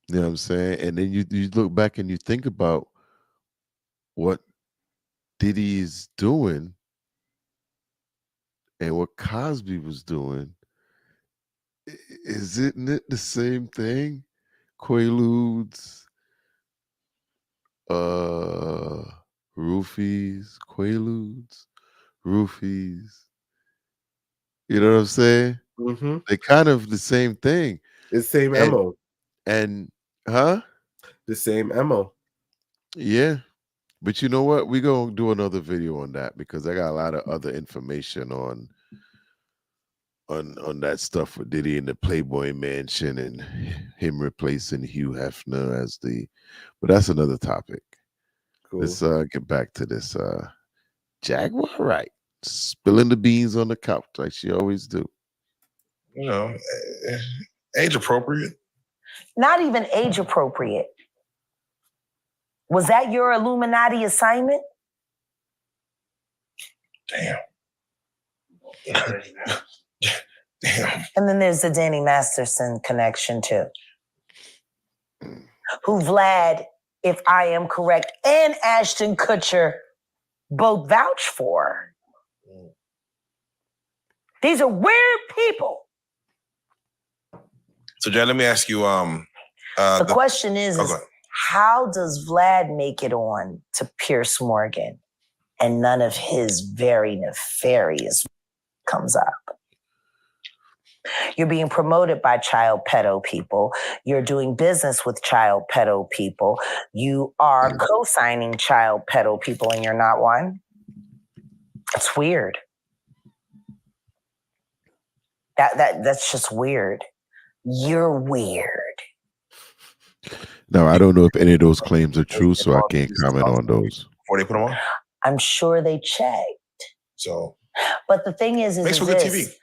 Speaker 1: You know what I'm saying? And then you look back and you think about what Diddy is doing and what Cosby was doing. Isn't it the same thing? Quaaludes, roofies, Quaaludes, roofies. You know what I'm saying?
Speaker 2: Mm-hmm.
Speaker 1: They kind of the same thing.
Speaker 2: It's the same MO.
Speaker 1: And huh?
Speaker 2: The same MO.
Speaker 1: Yeah. But you know what? We're gonna do another video on that because I got a lot of other information on that stuff with Diddy and the Playboy Mansion and him replacing Hugh Hefner as but that's another topic. Cool. Let's get back to this Jaguar Wright spilling the beans on the couch like she always do.
Speaker 3: You know, age appropriate.
Speaker 4: Not even age appropriate. Was that your Illuminati assignment?
Speaker 3: Damn. Damn.
Speaker 4: And then there's the Danny Masterson connection too. Who Vlad, if I am correct, and Ashton Kutcher both vouch for. These are weird people.
Speaker 3: So, Jay, let me ask you.
Speaker 4: The question is how does Vlad make it on to Piers Morgan and none of his very nefarious comes up? You're being promoted by child pedo people. You're doing business with child pedo people. You are co-signing child pedo people and you're not one. It's weird. That's just weird. You're weird.
Speaker 1: Now, I don't know if any of those claims are true, so I can't comment on those.
Speaker 3: Before they put them on?
Speaker 4: I'm sure they checked.
Speaker 3: So,
Speaker 4: but the thing is
Speaker 3: makes for good TV.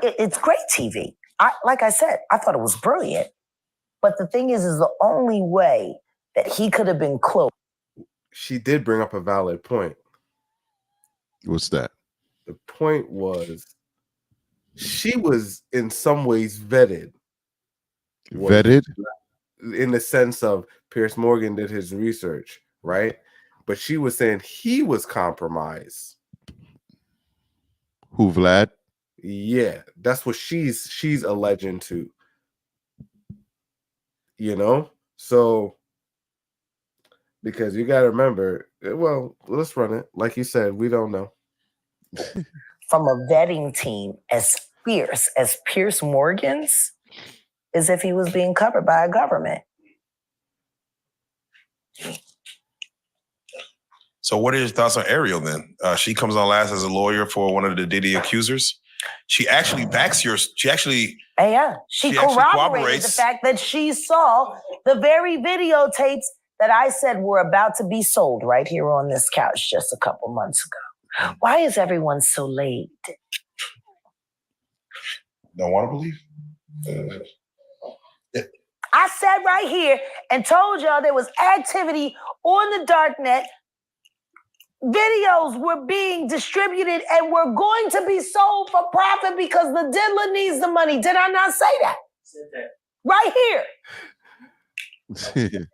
Speaker 4: It's great TV. Like I said, I thought it was brilliant. But the thing is the only way that he could have been close.
Speaker 2: She did bring up a valid point.
Speaker 1: What's that?
Speaker 2: The point was she was in some ways vetted.
Speaker 1: Vetted?
Speaker 2: In the sense of Piers Morgan did his research, right? But she was saying he was compromised.
Speaker 1: Who, Vlad?
Speaker 2: Yeah, that's what she's alleging to. You know? So, because you got to remember, well, let's run it. Like you said, we don't know.
Speaker 4: From a vetting team as fierce as Piers Morgan's, as if he was being covered by a government.
Speaker 3: So what are your thoughts on Ariel then? She comes on last as a lawyer for one of the Diddy accusers. She actually backs she
Speaker 4: corroborated the fact that she saw the very videotapes that I said were about to be sold right here on this couch just a couple months ago. Why is everyone so late?
Speaker 3: Don't want to believe?
Speaker 4: I sat right here and told y'all there was activity on the darknet. Videos were being distributed and were going to be sold for profit because the diddler needs the money. Did I not say that? Said that. Right here.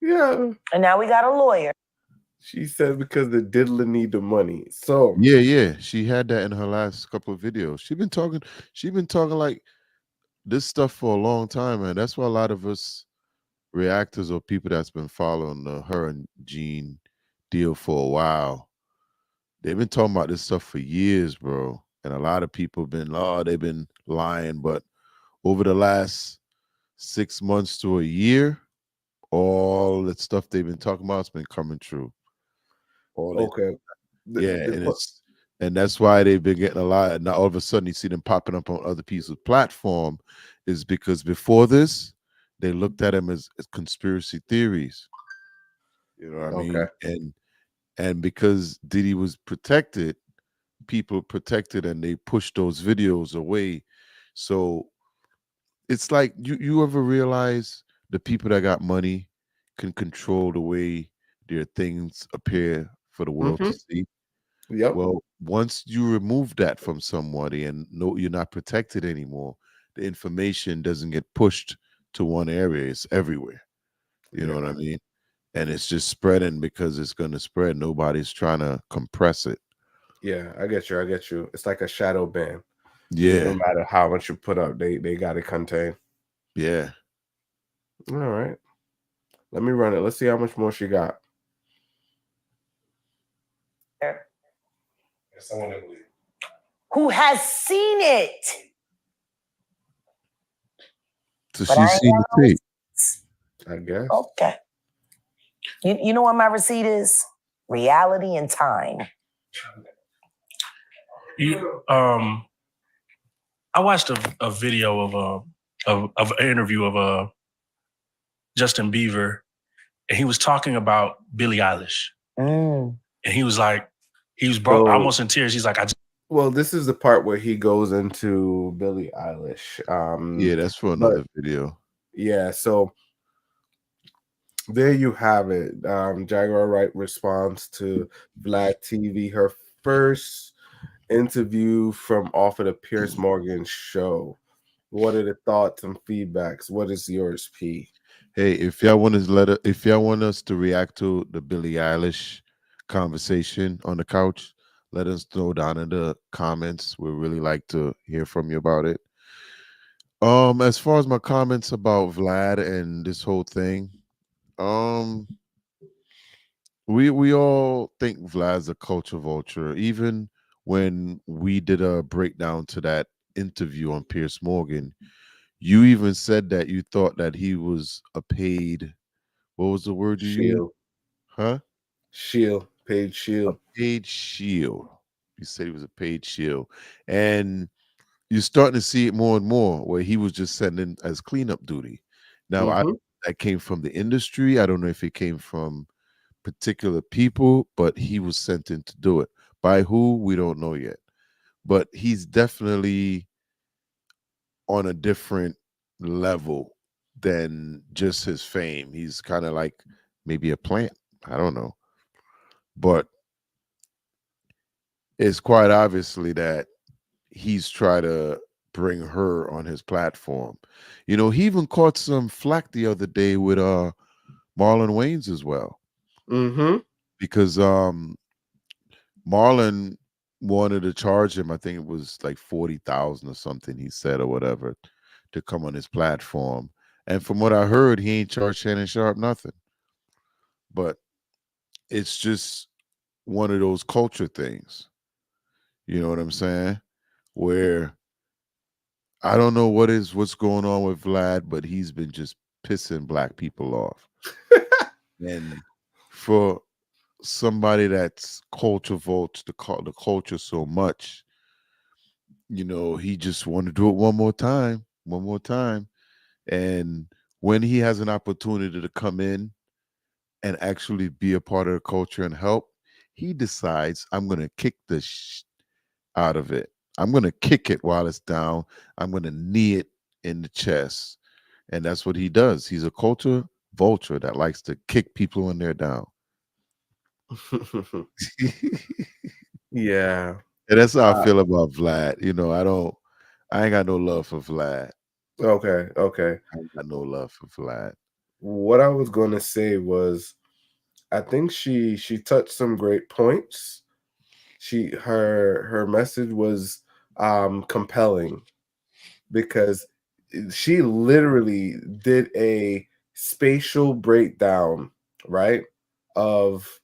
Speaker 2: Yeah.
Speaker 1: And
Speaker 4: now we got a lawyer.
Speaker 2: She said because the diddler need the money. So
Speaker 1: yeah. She had that in her last couple of videos. She's been talking like this stuff for a long time, man. That's why a lot of us reactors or people that's been following her and Gene deal for a while. They've been talking about this stuff for years, bro. And a lot of people have been, they've been lying. But over the last 6 months to a year, all that stuff they've been talking about has been coming true.
Speaker 2: Okay.
Speaker 1: And that's why they've been getting a lot. And now all of a sudden you see them popping up on other people's platform is because before this, they looked at them as conspiracy theories. You know what I mean? And because Diddy was protected, people protected and they pushed those videos away. So it's like you ever realize the people that got money can control the way their things appear for the world to see.
Speaker 2: Yep.
Speaker 1: Well, once you remove that from somebody and you're not protected anymore, the information doesn't get pushed to one area. It's everywhere. You know what I mean? And it's just spreading because it's going to spread. Nobody's trying to compress it.
Speaker 2: Yeah, I get you. It's like a shadow ban.
Speaker 1: Yeah.
Speaker 2: No matter how much you put up, they got to contain.
Speaker 1: Yeah.
Speaker 2: All right. Let me run it. Let's see how much more she got.
Speaker 4: Who has seen it?
Speaker 1: So she's seen the tape.
Speaker 2: I guess.
Speaker 4: Okay. You know what my receipt is? Reality and time.
Speaker 9: I watched a video of an interview of Justin Bieber, and he was talking about Billie Eilish, and he was like, he was almost in tears. He's like,
Speaker 2: Well, this is the part where he goes into Billie Eilish.
Speaker 1: Yeah, that's for another video.
Speaker 2: Yeah, so There you have it. Jaguar Wright responds to VladTV, her first interview from off of the Piers Morgan show. What are the thoughts and feedbacks? What is yours, P?
Speaker 1: Hey, if y'all want to if y'all want us to react to the Billie Eilish conversation on the couch, let us know down in the comments. We really like to hear from you about it. As far as my comments about Vlad and this whole thing, um, we all think Vlad's a culture vulture. Even when we did a breakdown to that interview on Piers Morgan, you even said that you thought that he was a paid. What was the word you used?
Speaker 2: Shield.
Speaker 1: Huh?
Speaker 2: Paid
Speaker 1: A
Speaker 2: shield.
Speaker 1: paid shield. You said he was a paid shield, and you're starting to see it more and more where he was just sent in as cleanup duty. Now,
Speaker 2: Mm-hmm.
Speaker 1: that came from the industry. I don't know if it came from particular people, but he was sent in to do it. By who, we don't know yet. But he's definitely on a different level than just his fame. He's kind of like maybe a plant. I don't know. But it's quite obviously that he's trying to bring her on his platform. You know, he even caught some flack the other day with Marlon Wayans as well.
Speaker 2: Mm-hmm.
Speaker 1: Because Marlon wanted to charge him, I think it was like 40,000 or something he said or whatever to come on his platform. And from what I heard, he ain't charged Shannon Sharp nothing. But it's just one of those culture things. You know what I'm saying? Where I don't know what's going on with Vlad, but he's been just pissing black people off. And for somebody that's culture votes the culture so much, you know, he just want to do it one more time. And when he has an opportunity to come in and actually be a part of the culture and help, he decides I'm going to kick the out of it. I'm going to kick it while it's down. I'm going to knee it in the chest. And that's what he does. He's a culture vulture that likes to kick people when they're down.
Speaker 2: Yeah.
Speaker 1: And that's how I feel about Vlad. You know, I ain't got no love for Vlad.
Speaker 2: Okay.
Speaker 1: I ain't got no love for Vlad.
Speaker 2: What I was going to say was, I think she touched some great points. Her message was compelling because she literally did a spatial breakdown, right? Of,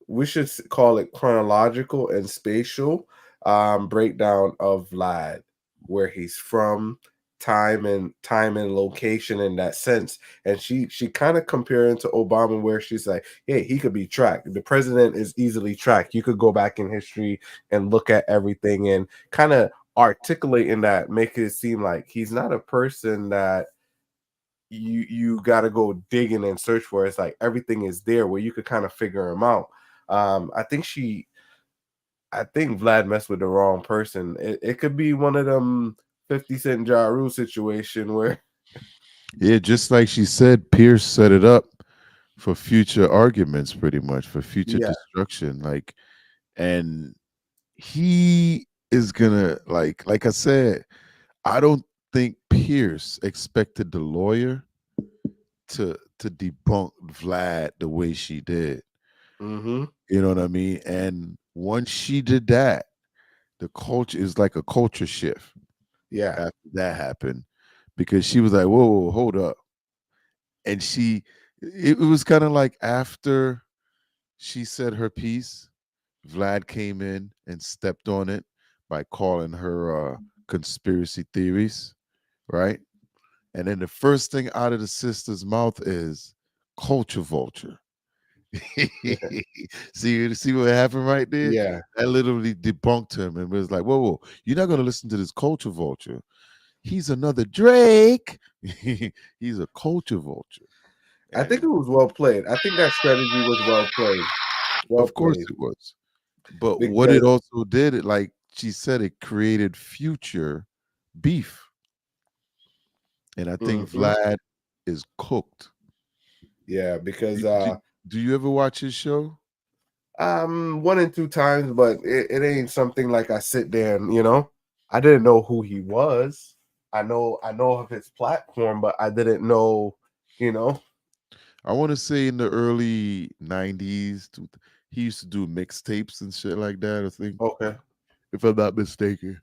Speaker 2: we should call it chronological and spatial breakdown of Vlad, where he's from, time and location in that sense. And she kind of comparing to Obama, where she's like, hey, he could be tracked. The president is easily tracked. You could go back in history and look at everything and kind of articulating that, make it seem like he's not a person that you got to go digging and search for. It's like everything is there where you could kind of figure him out. I think Vlad messed with the wrong person. It could be one of them 50 Cent Ja Rule situation where
Speaker 1: Yeah, just like she said, Pierce set it up for future arguments, pretty much for future
Speaker 2: yeah.
Speaker 1: destruction. Like, and he is gonna like I said, I don't think Pierce expected the lawyer to debunk Vlad the way she did.
Speaker 2: Mm-hmm.
Speaker 1: You know what I mean? And once she did that, the culture is like a culture shift.
Speaker 2: Yeah.
Speaker 1: After that happened, because she was like, whoa, hold up. And it was kind of like after she said her piece, Vlad came in and stepped on it by calling her conspiracy theories, right? And then the first thing out of the sister's mouth is culture vulture. See what happened right there?
Speaker 2: Yeah.
Speaker 1: That literally debunked him and was like, whoa, you're not gonna listen to this culture vulture. He's another Drake. He's a culture vulture.
Speaker 2: I think
Speaker 1: And
Speaker 2: it was well played. I think that strategy was well played. Well
Speaker 1: of course
Speaker 2: played.
Speaker 1: it was. But what it
Speaker 2: Because
Speaker 1: also did, it like she said, it created future beef. And I think
Speaker 2: mm-hmm.
Speaker 1: Vlad is cooked.
Speaker 2: Yeah, because
Speaker 1: do you ever watch his show?
Speaker 2: 1 and 2 times, but it ain't something like I sit there and I didn't know who he was. I know of his platform, but I didn't know,
Speaker 1: I want to say in the early 90s, he used to do mixtapes and shit like that, I think,
Speaker 2: Okay.
Speaker 1: if I'm not mistaken.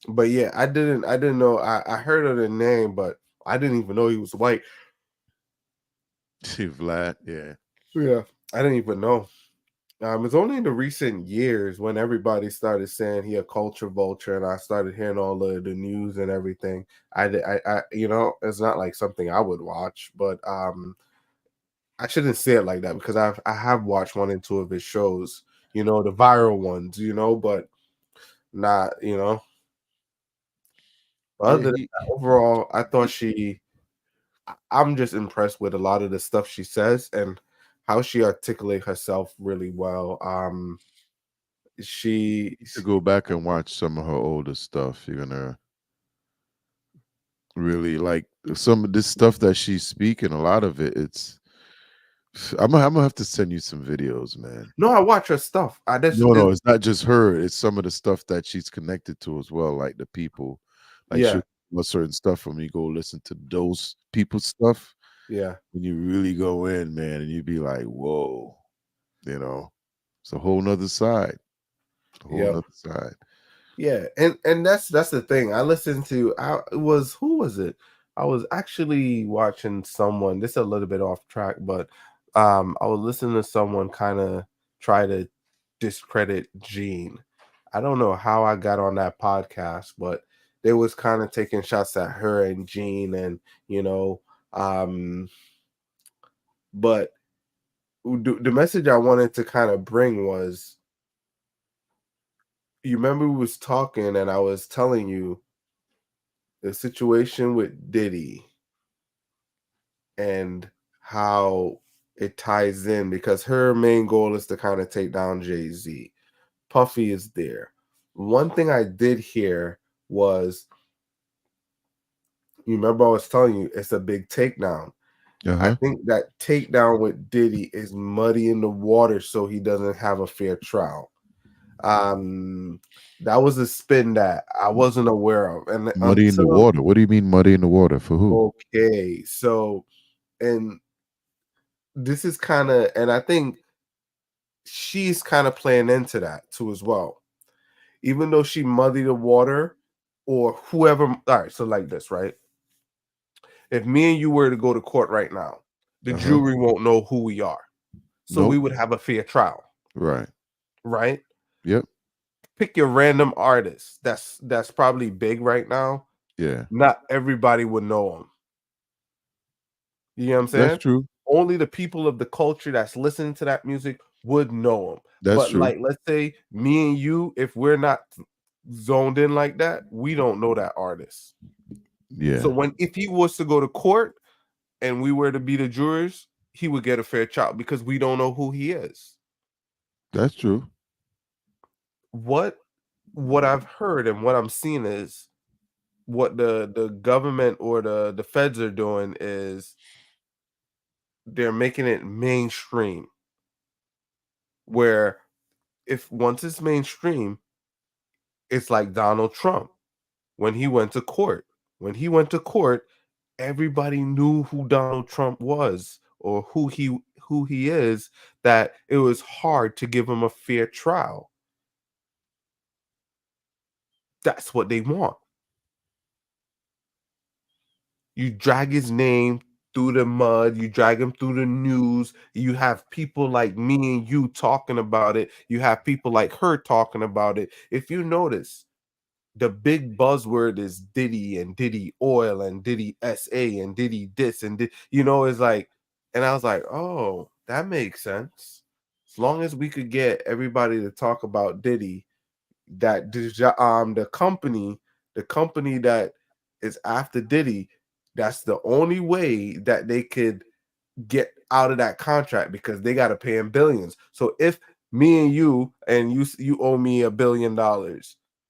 Speaker 2: But yeah, I didn't know. I heard of the name, but I didn't even know he was white.
Speaker 1: Vlad, yeah.
Speaker 2: Yeah, I didn't even know. It's only in the recent years when everybody started saying he a culture vulture, and I started hearing all the news and everything. It's not like something I would watch, but I shouldn't say it like that because I have watched 1 and 2 of his shows, the viral ones, but not,
Speaker 1: Yeah,
Speaker 2: other than that, overall, I thought I'm just impressed with a lot of the stuff she says and how she articulates herself really well. She
Speaker 1: to go back and watch some of her older stuff. You're gonna really like some of this stuff that she's speaking. A lot of it, I'm gonna have to send you some videos, man.
Speaker 2: No, I watch her stuff.
Speaker 1: No, it's not just her. It's some of the stuff that she's connected to as well, like the people. Like
Speaker 2: Yeah.
Speaker 1: she'll certain stuff when you go listen to those people's stuff.
Speaker 2: Yeah.
Speaker 1: When you really go in, man, and you be like, whoa, it's a whole nother side. A whole nother side.
Speaker 2: Yeah, and that's the thing. I listened to who was it? I was actually watching someone. This is a little bit off track, but I was listening to someone kind of try to discredit Gene. I don't know how I got on that podcast, but they was kind of taking shots at her and Gene, and but the message I wanted to kind of bring was, you remember we was talking and I was telling you the situation with Diddy and how it ties in, because her main goal is to kind of take down Jay-Z. Puffy is there. One thing I did hear was, you remember I was telling you it's a big takedown. I think that takedown with Diddy is muddying the water so he doesn't have a fair trial. That was a spin that I wasn't aware of. And
Speaker 1: Muddy in the water. What do you mean muddy in the water? For who?
Speaker 2: Okay, so, and this is kind of, and I think she's kind of playing into that too as well. Even though she muddied the water, or whoever. All right, so like this, right? If me and you were to go to court right now, the jury won't know who we are, so we would have a fair trial.
Speaker 1: Right.
Speaker 2: Right.
Speaker 1: Yep.
Speaker 2: Pick your random artist that's probably big right now.
Speaker 1: Yeah.
Speaker 2: Not everybody would know him. You know what I'm saying?
Speaker 1: That's true.
Speaker 2: Only the people of the culture that's listening to that music would know him.
Speaker 1: That's true.
Speaker 2: Like, let's say me and you, if we're not zoned in like that, we don't know that artist.
Speaker 1: Yeah.
Speaker 2: So if he was to go to court and we were to be the jurors, he would get a fair trial because we don't know who he is.
Speaker 1: That's true.
Speaker 2: What I've heard and what I'm seeing is what the government or the feds are doing is they're making it mainstream, where once it's mainstream, it's like Donald Trump when he went to court. When he went to court, everybody knew who Donald Trump was or who he is, that it was hard to give him a fair trial. That's what they want. You drag his name through the mud, you drag him through the news, you have people like me and you talking about it, you have people like her talking about it. If you notice, the big buzzword is Diddy and Diddy Oil and Diddy SA and Diddy this and it's like, and I was like, oh, that makes sense. As long as we could get everybody to talk about Diddy, that the company that is after Diddy, that's the only way that they could get out of that contract, because they got to pay him billions. So if me and you owe me $1 billion,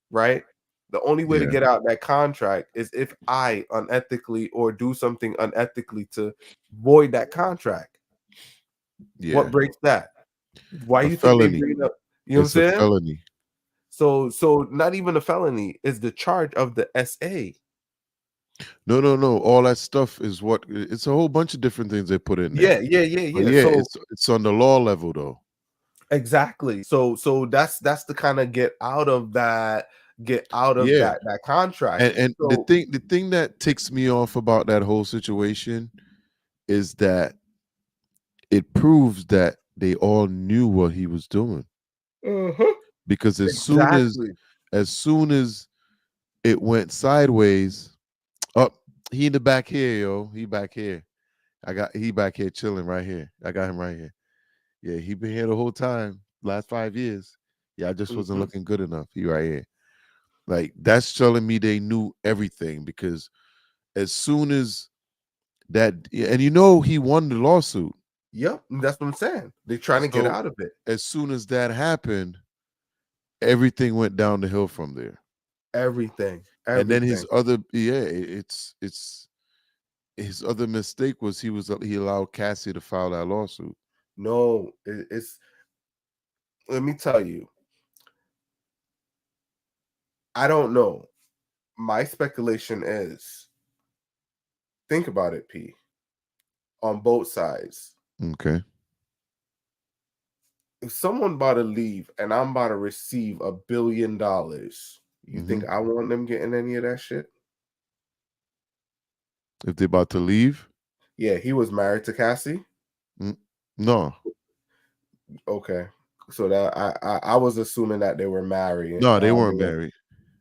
Speaker 2: right? The only way to
Speaker 1: Yeah.
Speaker 2: get out that contract is if I unethically or do something unethically to void that contract.
Speaker 1: Yeah.
Speaker 2: What breaks that? Why
Speaker 1: A
Speaker 2: you think they
Speaker 1: felony.
Speaker 2: bring up? You know what I'm
Speaker 1: It's a
Speaker 2: saying?
Speaker 1: felony.
Speaker 2: So not even a felony is the charge of the SA.
Speaker 1: No. All that stuff is what it's a whole bunch of different things they put in there.
Speaker 2: Yeah.
Speaker 1: But yeah,
Speaker 2: So
Speaker 1: it's on the law level though.
Speaker 2: exactly. So that's the kind of get out of that
Speaker 1: Yeah.
Speaker 2: that contract.
Speaker 1: And
Speaker 2: So
Speaker 1: the thing that ticks me off about that whole situation is that it proves that they all knew what he was doing. Because as soon as it went sideways, up he in the back here, yo. He back here. He back here chilling right here. I got him right here. Yeah, he been here the whole time, last 5 years. Yeah, I just wasn't looking good enough. He right here. Like that's telling me they knew everything because as soon as that, and you know he won the lawsuit.
Speaker 2: Yep, that's what I'm saying. They're trying to get
Speaker 1: So
Speaker 2: out of it.
Speaker 1: as soon as that happened, everything went down the hill from there.
Speaker 2: Everything.
Speaker 1: And then his other, it's his other mistake was he allowed Cassie to file that lawsuit.
Speaker 2: No, it's let me tell you. I don't know. My speculation is think about it, P. On both sides.
Speaker 1: Okay.
Speaker 2: If someone about to leave and I'm about to receive $1 billion, you think I want them getting any of that shit?
Speaker 1: If they're about to leave?
Speaker 2: Yeah, he was married to Cassie.
Speaker 1: No.
Speaker 2: Okay, so that I was assuming that they were married.
Speaker 1: No, they weren't married.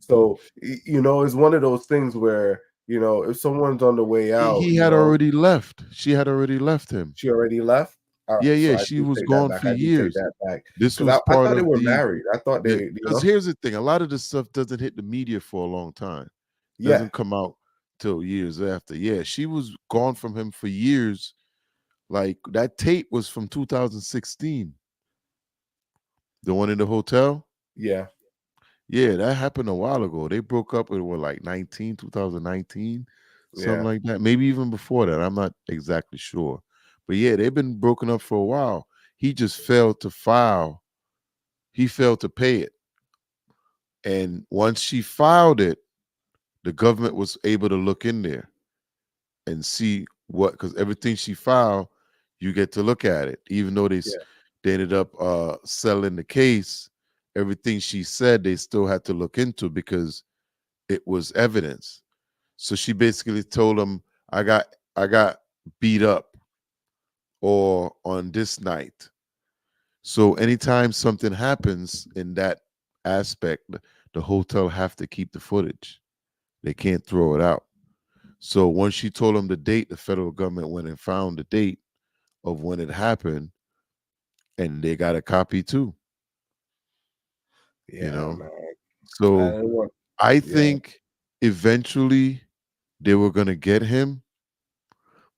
Speaker 2: So it's one of those things where if someone's on the way out,
Speaker 1: He had already left. She had already left him.
Speaker 2: She already left. All right,
Speaker 1: Yeah.
Speaker 2: so
Speaker 1: She was gone for
Speaker 2: I do
Speaker 1: years.
Speaker 2: take that back.
Speaker 1: This
Speaker 2: 'Cause
Speaker 1: was
Speaker 2: I
Speaker 1: part
Speaker 2: thought they
Speaker 1: of
Speaker 2: were
Speaker 1: the
Speaker 2: married. I thought they,
Speaker 1: because here's the thing: a lot of this stuff doesn't hit the media for a long time. Doesn't come out till years after. Yeah, she was gone from him for years. Like that tape was from 2016. The one in the hotel.
Speaker 2: Yeah.
Speaker 1: Yeah, that happened a while ago. They broke up in what, like 2019, something like that. Maybe even before that. I'm not exactly sure. But yeah, they've been broken up for a while. He just failed to file. He failed to pay it. And once she filed it, the government was able to look in there and see what, because everything she filed, you get to look at it. Even though they ended up settling the case, everything she said they still had to look into because it was evidence. So she basically told him, I got beat up or on this night. So anytime something happens in that aspect, the hotel have to keep the footage. They can't throw it out. So once she told him the date, the federal government went and found the date of when it happened, and they got a copy too.
Speaker 2: Yeah, man.
Speaker 1: So I think eventually they were gonna get him,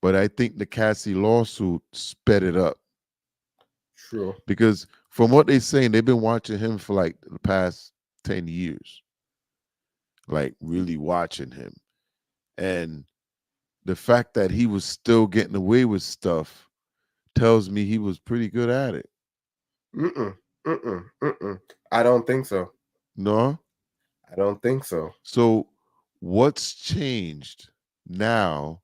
Speaker 1: but I think the Cassie lawsuit sped it up.
Speaker 2: True.
Speaker 1: Because from what they're saying, they've been watching him for like the past 10 years. Like really watching him. And the fact that he was still getting away with stuff tells me he was pretty good at it.
Speaker 2: I don't think so.
Speaker 1: No?
Speaker 2: I don't think so.
Speaker 1: So what's changed now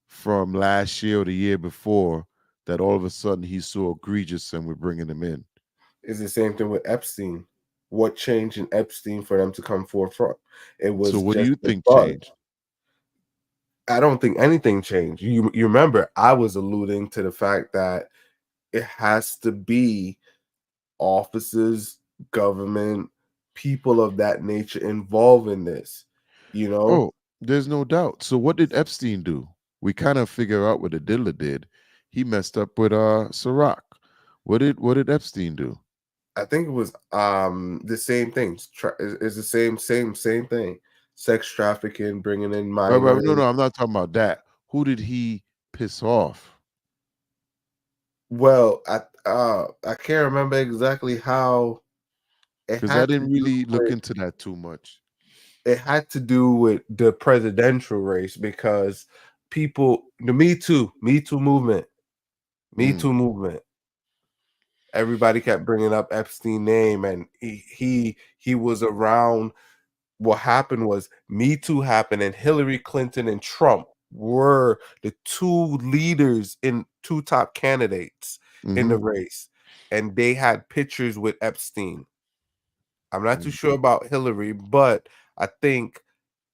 Speaker 1: from last year or the year before that all of a sudden he's so egregious and we're bringing him in?
Speaker 2: It's the same thing with Epstein. What changed in Epstein for them to come forefront? It was.
Speaker 1: So what do you think changed?
Speaker 2: I don't think anything changed. You remember I was alluding to the fact that it has to be officers, government, people of that nature involved in this.
Speaker 1: Oh, there's no doubt. So what did Epstein do? We kind of figure out what the Diddler did. He messed up with Ciroc. What did Epstein do?
Speaker 2: I think it was the same thing. It's the same thing. Sex trafficking, bringing in minors.
Speaker 1: No, I'm not talking about that. Who did he piss off?
Speaker 2: Well, I can't remember exactly how.
Speaker 1: Because I didn't really look into that too much.
Speaker 2: it had to do with the presidential race because people, the Me Too movement, everybody kept bringing up Epstein's name, and he was around. What happened was Me Too happened, and Hillary Clinton and Trump were the two leaders in two top candidates in the race, and they had pictures with Epstein. I'm not too sure about Hillary, but I think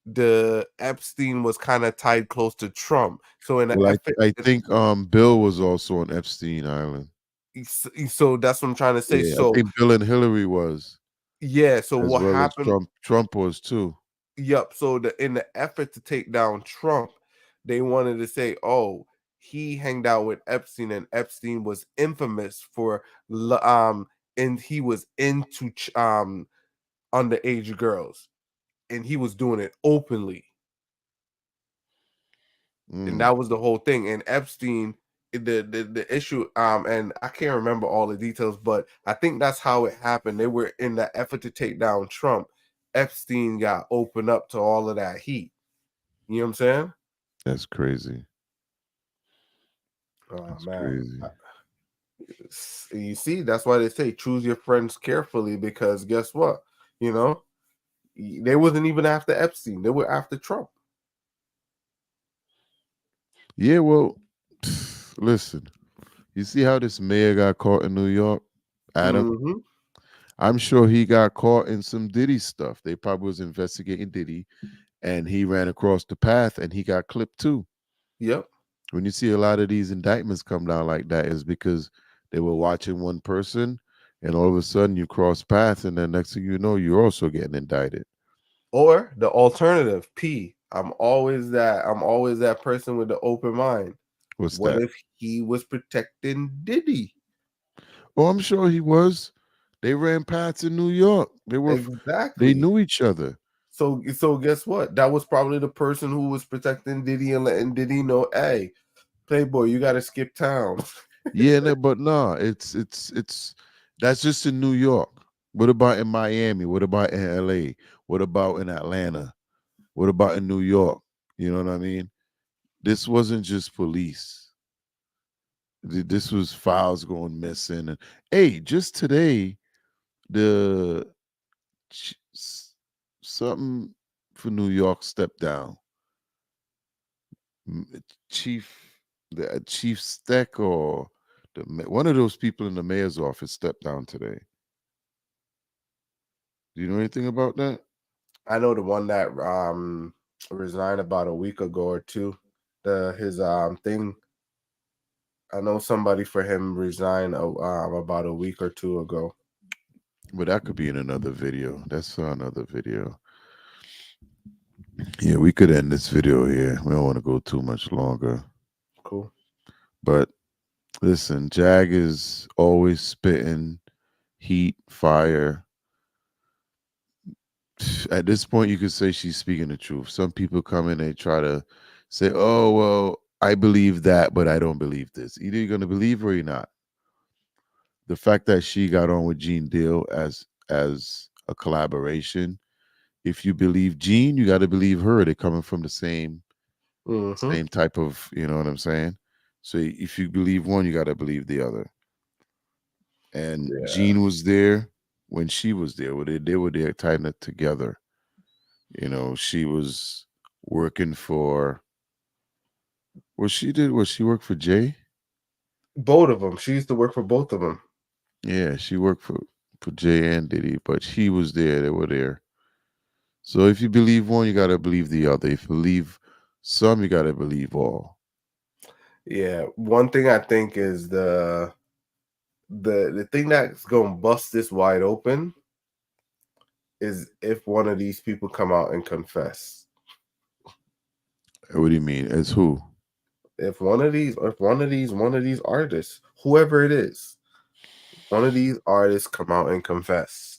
Speaker 2: the Epstein was kind of tied close to Trump. So in an effort,
Speaker 1: I think Bill was also on Epstein Island.
Speaker 2: So that's what I'm trying to say.
Speaker 1: Yeah, I
Speaker 2: So
Speaker 1: think Bill and Hillary was.
Speaker 2: yeah. So
Speaker 1: as
Speaker 2: what
Speaker 1: well as
Speaker 2: happened?
Speaker 1: Trump was too.
Speaker 2: Yep. So in the effort to take down Trump, they wanted to say, "Oh, he hanged out with Epstein, and Epstein was infamous for and he was into underage girls, and he was doing it openly." And that was the whole thing. And Epstein, the issue, and I can't remember all the details, but I think that's how it happened. They were in the effort to take down Trump. Epstein got opened up to all of that heat. You know what I'm saying?
Speaker 1: That's crazy.
Speaker 2: Oh
Speaker 1: That's
Speaker 2: man.
Speaker 1: crazy.
Speaker 2: You see, that's why they say choose your friends carefully, because guess what? You know, they wasn't even after Epstein, they were after Trump.
Speaker 1: Yeah, well, listen, you see how this mayor got caught in New York, Adam? I'm sure he got caught in some Diddy stuff. They probably was investigating Diddy, and he ran across the path, and he got clipped too.
Speaker 2: Yep.
Speaker 1: When you see a lot of these indictments come down like that, is because they were watching one person, and all of a sudden you cross paths, and then next thing you know, you're also getting indicted.
Speaker 2: Or the alternative, P. I'm always that person with the open mind.
Speaker 1: What's
Speaker 2: What
Speaker 1: that?
Speaker 2: if he was protecting Diddy?
Speaker 1: Oh, I'm sure he was. They ran paths in New York. They knew each other.
Speaker 2: So guess what? That was probably the person who was protecting Diddy and letting Diddy know, hey, Playboy, you got to skip town.
Speaker 1: Yeah, no, but no, it's that's just in New York. What about in Miami? What about in LA? What about in Atlanta? What about in New York? You know what I mean? This wasn't just police. This was files going missing. And hey, just today, the something for New York stepped down. Chief, the Chief Steck or one of those people in the mayor's office stepped down today. Do you know anything about that?
Speaker 2: I know the one that resigned about a week ago or two. His thing. I know somebody for him resigned about a week or two ago.
Speaker 1: But that could be in another video. That's another video. Yeah, we could end this video here. We don't want to go too much longer.
Speaker 2: Cool.
Speaker 1: But listen, Jag is always spitting heat, fire. At this point, you could say she's speaking the truth. Some people come in, they try to say, oh, well, I believe that, but I don't believe this. Either you're going to believe or you're not. The fact that she got on with Gene Deal as a collaboration, if you believe Gene, you got to believe her. They're coming from the same type of, you know what I'm saying? So if you believe one, you got to believe the other. And Gene was there when she was there. They were there tying it together. You know, she was working for. What she did was she worked for Jay.
Speaker 2: Both of them. She used to work for both of them.
Speaker 1: Yeah, she worked for Jay and Diddy, but she was there. They were there. So if you believe one, you gotta believe the other. If you believe some, you gotta believe all.
Speaker 2: Yeah, one thing I think is the thing that's gonna bust this wide open is if one of these people come out and confess.
Speaker 1: What do you mean? As who?
Speaker 2: If one of these artists, whoever it is, one of these artists come out and confess,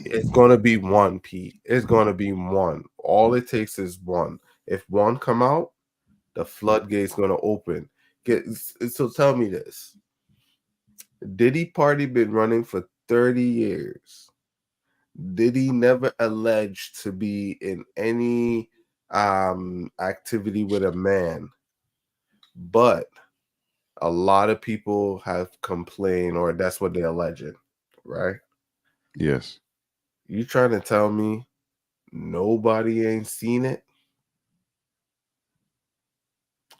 Speaker 2: it's gonna be one, Pete. It's gonna be one. All it takes is one. If one come out, the floodgate's gonna open. So tell me this. Diddy party been running for 30 years. Diddy never alleged to be in any activity with a man, but a lot of people have complained, or that's what they're alleging, right?
Speaker 1: Yes.
Speaker 2: You trying to tell me nobody ain't seen it?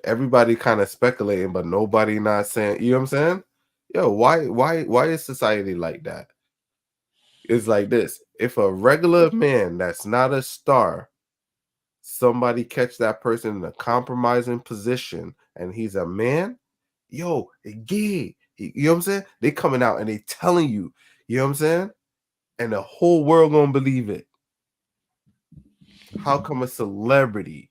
Speaker 2: Everybody kind of speculating, but nobody not saying, you know what I'm saying? Yo, why is society like that? It's like this. If a regular man that's not a star, somebody catch that person in a compromising position and he's a man, yo, gay. You know what I'm saying? They coming out and they telling you, you know what I'm saying? And the whole world gonna believe it. How come a celebrity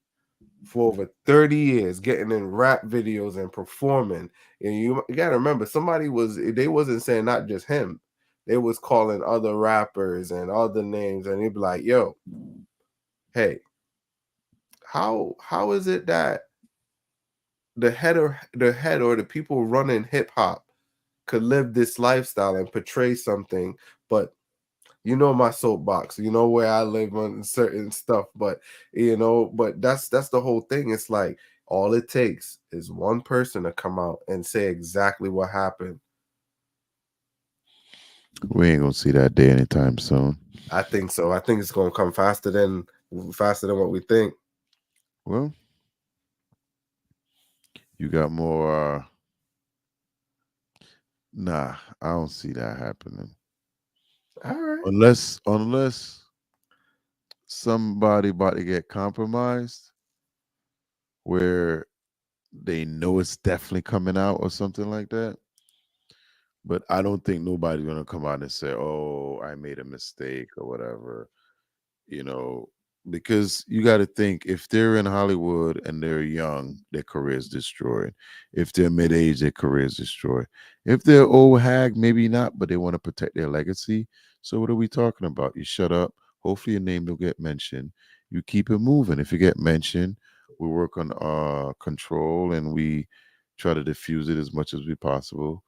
Speaker 2: for over 30 years getting in rap videos and performing, and you gotta remember, they wasn't saying not just him, they was calling other rappers and other names, and they'd be like, yo, hey, how is it that the head or the people running hip hop could live this lifestyle and portray something, but you know my soapbox, you know where I live on certain stuff, but but that's the whole thing. It's like all it takes is one person to come out and say exactly what happened.
Speaker 1: We ain't gonna see that day anytime soon.
Speaker 2: I think so. I think it's gonna come faster than what we think.
Speaker 1: Well, you got more nah, I don't see that happening.
Speaker 2: All right.
Speaker 1: Unless somebody about to get compromised where they know it's definitely coming out or something like that. But I don't think nobody's gonna come out and say, "Oh, I made a mistake" or whatever. You know, because you got to think, if they're in Hollywood and they're young, their career is destroyed. If they're mid-age, their career is destroyed. If they're old hag, maybe not, but they want to protect their legacy. So what are we talking about? You shut up. Hopefully your name don't get mentioned. You keep it moving. If you get mentioned, we work on control and we try to diffuse it as much as we possible,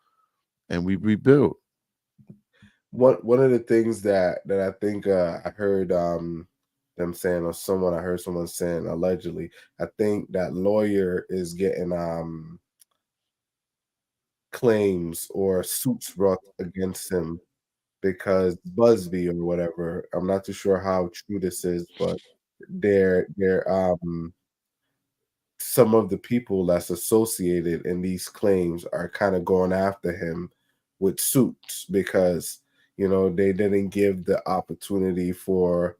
Speaker 1: and we rebuild.
Speaker 2: One of the things that I think I heard them saying, or I heard someone saying allegedly, I think that lawyer is getting claims or suits brought against him because Busby or whatever. I'm not too sure how true this is, but they're some of the people that's associated in these claims are kind of going after him with suits because they didn't give the opportunity for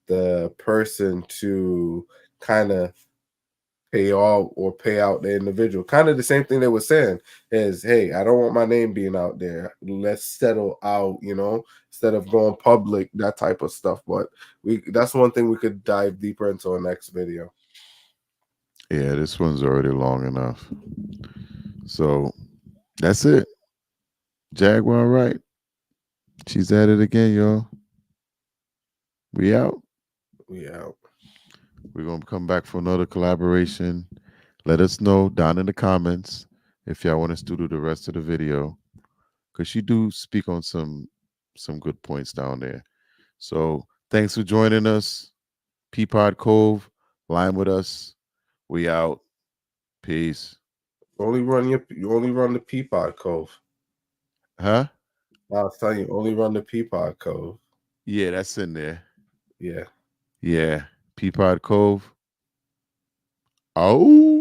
Speaker 2: the person to kind of pay out the individual. Kind of the same thing they were saying is, hey, I don't want my name being out there. Let's settle out, instead of going public, that type of stuff. But that's one thing we could dive deeper into our next video.
Speaker 1: Yeah, this one's already long enough. So that's it. Jaguar Wright. She's at it again, y'all. We out.
Speaker 2: We out.
Speaker 1: We're going to come back for another collaboration. Let us know down in the comments if y'all want us to do the rest of the video, because she do speak on some good points down there. So thanks for joining us. Pee Pod Cove, line with us. We out. Peace.
Speaker 2: You only run the Pee Pod Cove.
Speaker 1: Huh?
Speaker 2: I was telling you, only run the Pee Pod Cove.
Speaker 1: Yeah, that's in there.
Speaker 2: Yeah.
Speaker 1: Yeah. Pee Pod Cove. Oh.